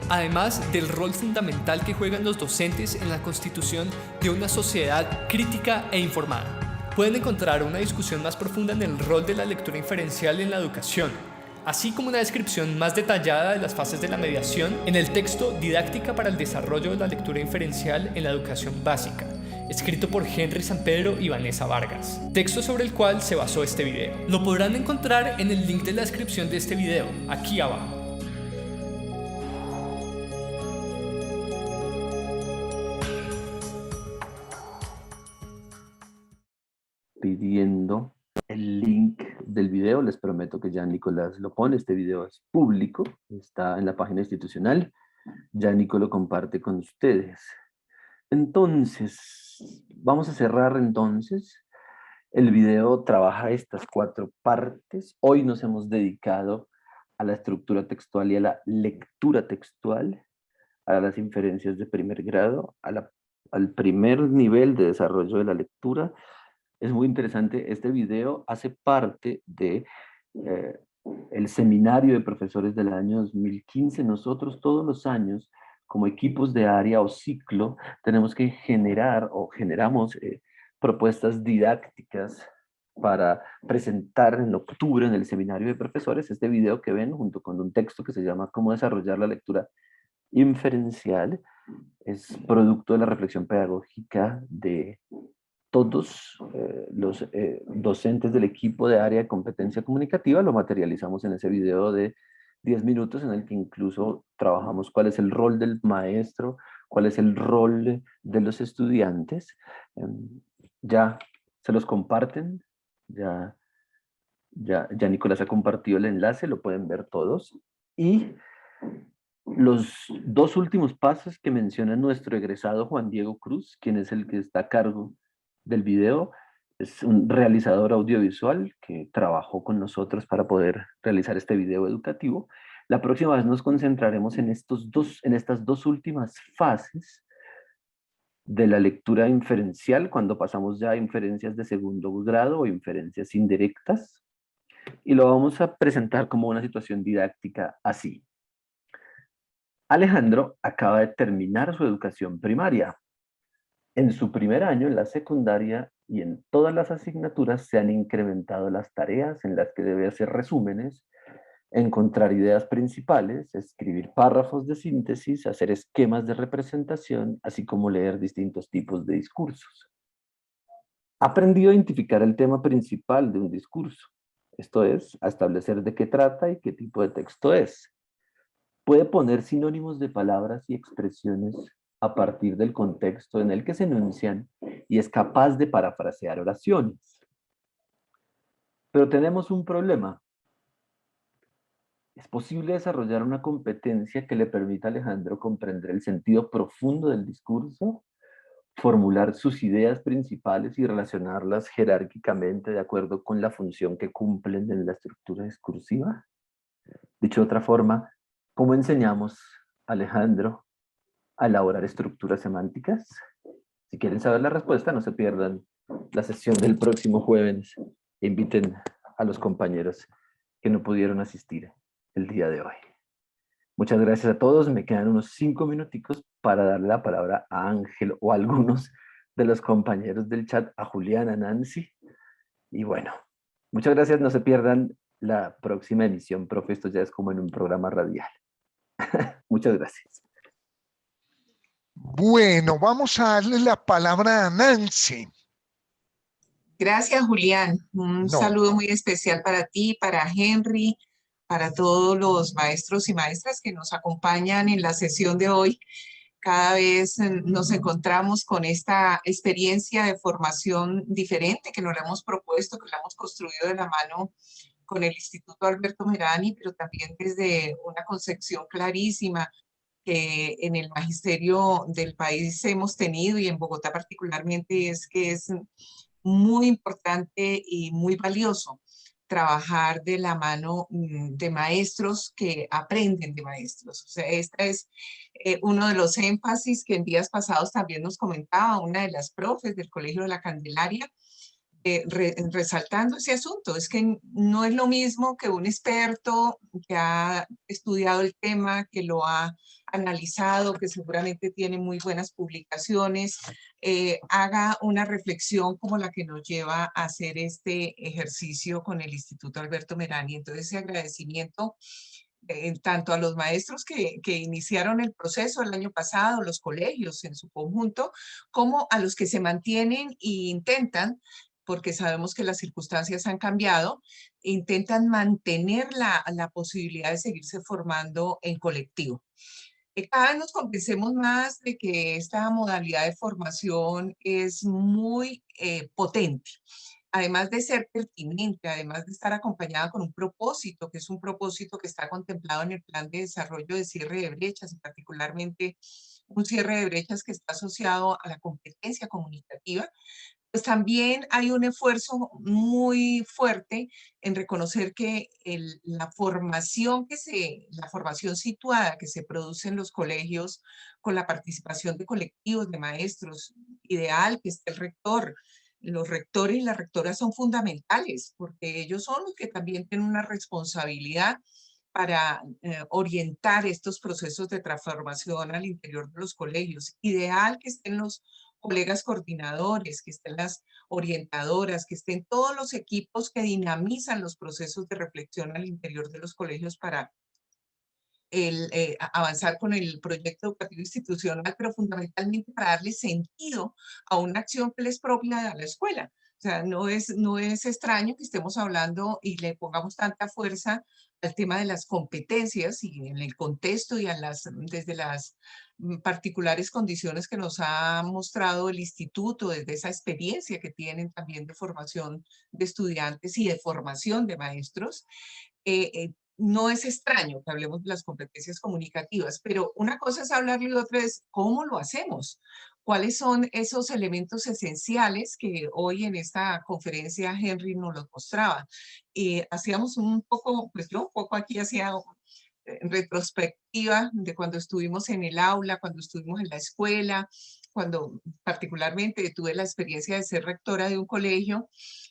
además del rol fundamental que juegan los docentes en la constitución de una sociedad crítica e informada. Pueden encontrar una discusión más profunda en el rol de la lectura inferencial en la educación, así como una descripción más detallada de las fases de la mediación en el texto Didáctica para el desarrollo de la lectura inferencial en la educación básica, escrito por Henry Sampedro y Vanessa Vargas, texto sobre el cual se basó este video. Lo podrán encontrar en el link de la descripción de este video, aquí abajo. Pidiendo el link del video, les prometo que ya Nicolás lo pone. Este video es público, está en la página institucional, ya Nico lo comparte con ustedes. Entonces, vamos a cerrar entonces. El video trabaja estas 4 partes. Hoy nos hemos dedicado a la estructura textual y a la lectura textual, a las inferencias de primer grado, al primer nivel de desarrollo de la lectura. Es muy interesante, este video hace parte de el seminario de profesores del año 2015. Nosotros todos los años, como equipos de área o ciclo, tenemos que generar o generamos propuestas didácticas para presentar en octubre en el seminario de profesores. Este video que ven junto con un texto que se llama Cómo desarrollar la lectura inferencial es producto de la reflexión pedagógica de todos los docentes del equipo de área de competencia comunicativa. Lo materializamos en ese video de 10 minutos en el que incluso trabajamos cuál es el rol del maestro, cuál es el rol de los estudiantes. Ya se los comparten, ya Nicolás ha compartido el enlace, lo pueden ver todos. Y los 2 últimos pasos que menciona nuestro egresado Juan Diego Cruz, quien es el que está a cargo del video, es un realizador audiovisual que trabajó con nosotros para poder realizar este video educativo. La próxima vez nos concentraremos en estas dos últimas fases de la lectura inferencial, cuando pasamos ya a inferencias de segundo grado o inferencias indirectas, y lo vamos a presentar como una situación didáctica así. Alejandro acaba de terminar su educación primaria. En su primer año en la secundaria y en todas las asignaturas se han incrementado las tareas en las que debe hacer resúmenes, encontrar ideas principales, escribir párrafos de síntesis, hacer esquemas de representación, así como leer distintos tipos de discursos. Ha aprendido a identificar el tema principal de un discurso, esto es, a establecer de qué trata y qué tipo de texto es. Puede poner sinónimos de palabras y expresiones a partir del contexto en el que se enuncian y es capaz de parafrasear oraciones. Pero tenemos un problema. ¿Es posible desarrollar una competencia que le permita a Alejandro comprender el sentido profundo del discurso, formular sus ideas principales y relacionarlas jerárquicamente de acuerdo con la función que cumplen en la estructura discursiva? Dicho de otra forma, ¿cómo enseñamos a Alejandro a elaborar estructuras semánticas? Si quieren saber la respuesta, no se pierdan la sesión del próximo jueves. Inviten a los compañeros que no pudieron asistir el día de hoy. Muchas gracias a todos. Me quedan unos 5 minuticos para darle la palabra a Ángel o a algunos de los compañeros del chat, a Julián, a Nancy. Y bueno, muchas gracias. No se pierdan la próxima emisión, profe. Esto ya es como en un programa radial. Muchas gracias. Bueno, vamos a darle la palabra a Nancy. Gracias, Julián. Un saludo muy especial para ti, para Henry, para todos los maestros y maestras que nos acompañan en la sesión de hoy. Cada vez nos encontramos con esta experiencia de formación diferente que nos la hemos propuesto, que la hemos construido de la mano con el Instituto Alberto Merani, pero también desde una concepción clarísima que en el magisterio del país hemos tenido y en Bogotá particularmente, es que es muy importante y muy valioso trabajar de la mano de maestros que aprenden de maestros. O sea, este es uno de los énfasis que en días pasados también nos comentaba una de las profes del Colegio de la Candelaria, resaltando ese asunto. Es que no es lo mismo que un experto que ha estudiado el tema, que lo ha analizado, que seguramente tiene muy buenas publicaciones, haga una reflexión como la que nos lleva a hacer este ejercicio con el Instituto Alberto Merani. Entonces, ese agradecimiento tanto a los maestros que iniciaron el proceso el año pasado, los colegios en su conjunto, como a los que se mantienen e intentan, porque sabemos que las circunstancias han cambiado, intentan mantener la posibilidad de seguirse formando en colectivo. Cada vez nos convencemos más de que esta modalidad de formación es muy potente. Además de ser pertinente, además de estar acompañada con un propósito, que es un propósito que está contemplado en el Plan de Desarrollo de Cierre de Brechas, y particularmente un cierre de brechas que está asociado a la competencia comunicativa, pues también hay un esfuerzo muy fuerte en reconocer que la formación la formación situada que se produce en los colegios con la participación de colectivos de maestros, ideal que esté el rector. Los rectores y las rectoras son fundamentales porque ellos son los que también tienen una responsabilidad para orientar estos procesos de transformación al interior de los colegios. Ideal que estén los colegas coordinadores, que estén las orientadoras, que estén todos los equipos que dinamizan los procesos de reflexión al interior de los colegios para avanzar con el proyecto educativo institucional, pero fundamentalmente para darle sentido a una acción que les propia a la escuela. O sea, no es extraño que estemos hablando y le pongamos tanta fuerza al tema de las competencias y en el contexto y desde las particulares condiciones que nos ha mostrado el instituto, desde esa experiencia que tienen también de formación de estudiantes y de formación de maestros. No es extraño que hablemos de las competencias comunicativas, pero una cosa es hablarlo y otra es cómo lo hacemos. ¿Cuáles son esos elementos esenciales que hoy en esta conferencia Henry nos los mostraba? Hacíamos un poco, pues yo un poco aquí hacía retrospectiva de cuando estuvimos en el aula, cuando estuvimos en la escuela, cuando particularmente tuve la experiencia de ser rectora de un colegio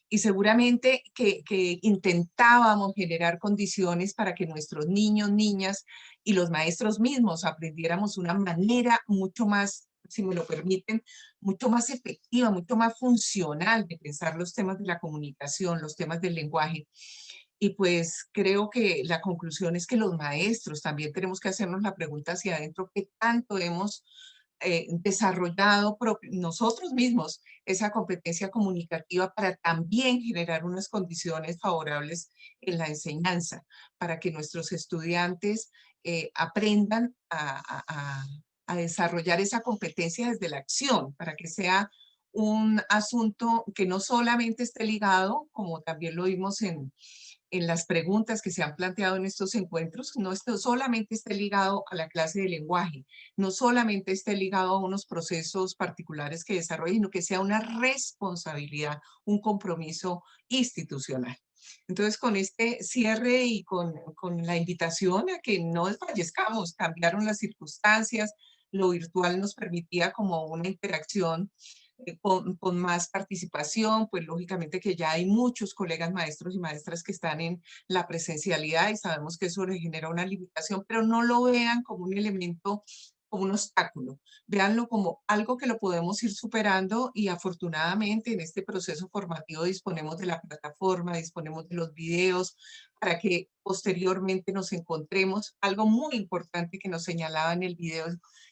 y seguramente que intentábamos generar condiciones para que nuestros niños, niñas y los maestros mismos aprendiéramos una manera mucho más, si me lo permiten, mucho más efectiva, mucho más funcional de pensar los temas de la comunicación, los temas del lenguaje. Y pues creo que la conclusión es que los maestros también tenemos que hacernos la pregunta hacia adentro, ¿qué tanto hemos desarrollado nosotros mismos esa competencia comunicativa para también generar unas condiciones favorables en la enseñanza, para que nuestros estudiantes aprendan a desarrollar esa competencia desde la acción, para que sea un asunto que no solamente esté ligado, como también lo vimos en las preguntas que se han planteado en estos encuentros, no solamente esté ligado a la clase de lenguaje, no solamente esté ligado a unos procesos particulares que desarrolle, sino que sea una responsabilidad, un compromiso institucional. Entonces, con este cierre y con la invitación a que no desfallezcamos, cambiaron las circunstancias, lo virtual nos permitía como una interacción con más participación, pues lógicamente que ya hay muchos colegas maestros y maestras que están en la presencialidad y sabemos que eso les genera una limitación, pero no lo vean como un elemento, como un obstáculo, véanlo como algo que lo podemos ir superando y afortunadamente en este proceso formativo disponemos de la plataforma, disponemos de los videos para que posteriormente nos encontremos. Algo muy importante que nos señalaba en el video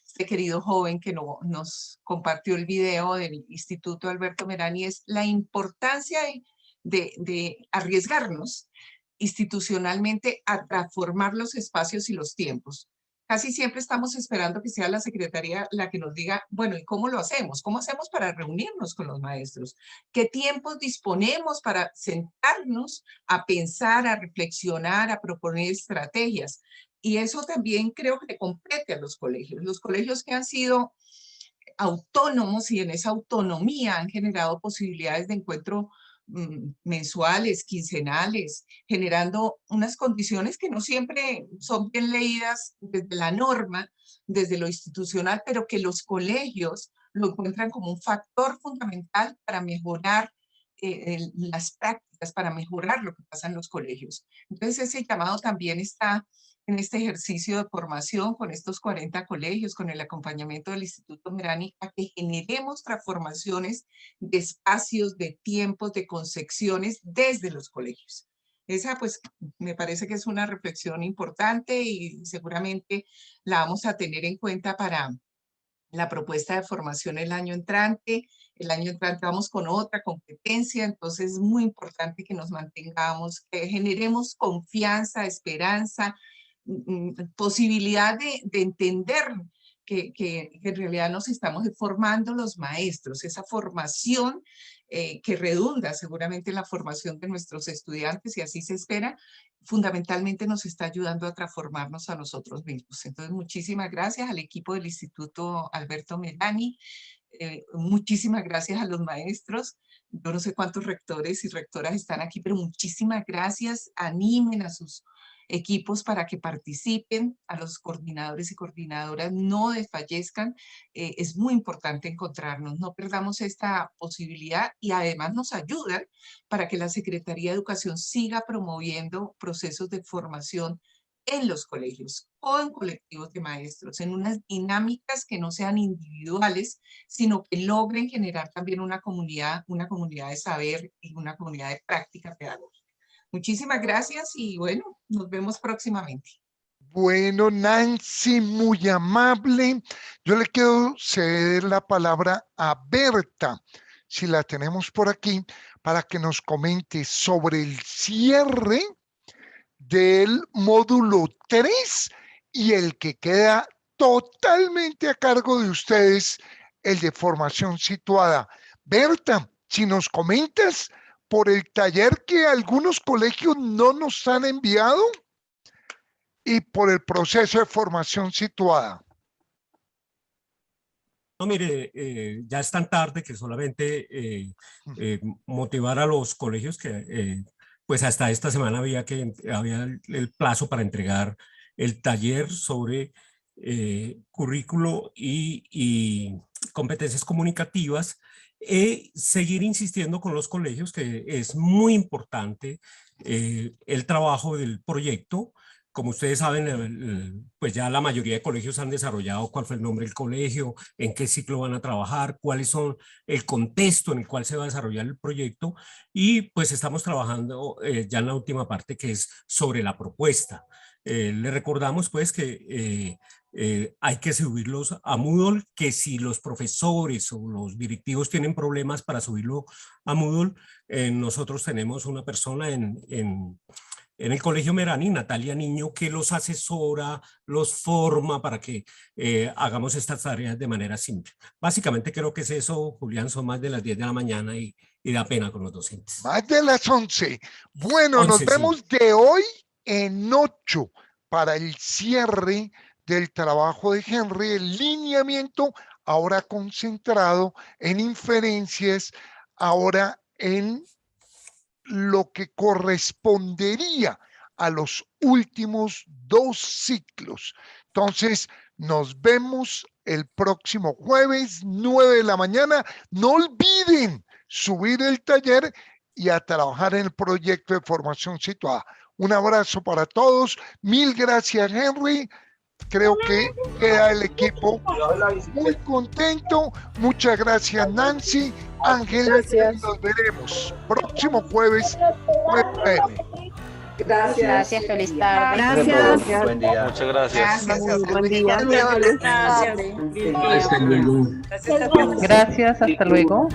este querido joven que nos compartió el video del Instituto Alberto Merani es la importancia de arriesgarnos institucionalmente a transformar los espacios y los tiempos. Casi siempre estamos esperando que sea la Secretaría la que nos diga, bueno, ¿y cómo lo hacemos? ¿Cómo hacemos para reunirnos con los maestros? ¿Qué tiempos disponemos para sentarnos a pensar, a reflexionar, a proponer estrategias? Y eso también creo que le compete a los colegios. Los colegios que han sido autónomos y en esa autonomía han generado posibilidades de encuentro mensuales, quincenales, generando unas condiciones que no siempre son bien leídas desde la norma, desde lo institucional, pero que los colegios lo encuentran como un factor fundamental para mejorar las prácticas para mejorar lo que pasa en los colegios. Entonces ese llamado también está en este ejercicio de formación con estos 40 colegios, con el acompañamiento del Instituto Merani, a que generemos transformaciones de espacios, de tiempos, de concepciones desde los colegios. Esa pues me parece que es una reflexión importante y seguramente la vamos a tener en cuenta para la propuesta de formación el año entrante. El año entrante vamos con otra competencia, entonces es muy importante que nos mantengamos, que generemos confianza, esperanza, posibilidad de entender que en realidad nos estamos formando los maestros, esa formación que redunda seguramente en la formación de nuestros estudiantes, y así se espera, fundamentalmente nos está ayudando a transformarnos a nosotros mismos. Entonces, muchísimas gracias al equipo del Instituto Alberto Merani, muchísimas gracias a los maestros. Yo no sé cuántos rectores y rectoras están aquí, pero muchísimas gracias. Animen a sus equipos para que participen, a los coordinadores y coordinadoras, no desfallezcan. Es muy importante encontrarnos, no perdamos esta posibilidad, y además nos ayudan para que la Secretaría de Educación siga promoviendo procesos de formación en los colegios, con colectivos de maestros, en unas dinámicas que no sean individuales, sino que logren generar también una comunidad de saber y una comunidad de práctica pedagógica. Muchísimas gracias y bueno, nos vemos próximamente. Bueno, Nancy, muy amable. Yo le quiero ceder la palabra a Berta, si la tenemos por aquí, para que nos comente sobre el cierre del módulo 3 y el que queda totalmente a cargo de ustedes, el de formación situada. Berta, si nos comentas por el taller que algunos colegios no nos han enviado y por el proceso de formación situada. No, mire, ya es tan tarde que solamente motivar a los colegios que pues hasta esta semana había el plazo para entregar el taller sobre currículo y competencias comunicativas. Seguir insistiendo con los colegios que es muy importante el trabajo del proyecto. Como ustedes saben, pues ya la mayoría de colegios han desarrollado cuál fue el nombre del colegio, en qué ciclo van a trabajar, cuáles son el contexto en el cual se va a desarrollar el proyecto, y pues estamos trabajando ya en la última parte, que es sobre la propuesta. Le recordamos pues que hay que subirlos a Moodle, que si los profesores o los directivos tienen problemas para subirlo a Moodle, nosotros tenemos una persona en el Colegio Merani, Natalia Niño, que los asesora, los forma para que hagamos estas tareas de manera simple. Básicamente creo que es eso, Julián, son más de las 10 de la mañana y da pena con los docentes. Más de las 11. Bueno, 11, nos vemos sí. De hoy en 8 para el cierre del trabajo de Henry, el lineamiento ahora concentrado en inferencias, ahora en lo que correspondería a los últimos 2 ciclos. Entonces, nos vemos el próximo jueves, 9 de la mañana. No olviden subir el taller y a trabajar en el proyecto de formación situada. Un abrazo para todos. Mil gracias, Henry. Creo que queda el equipo muy contento. Muchas gracias, Nancy. Ángel, nos veremos próximo jueves 9 p.m. Gracias, feliz tarde. Gracias. Buen día. Muchas gracias. Buen día. Gracias, hasta luego.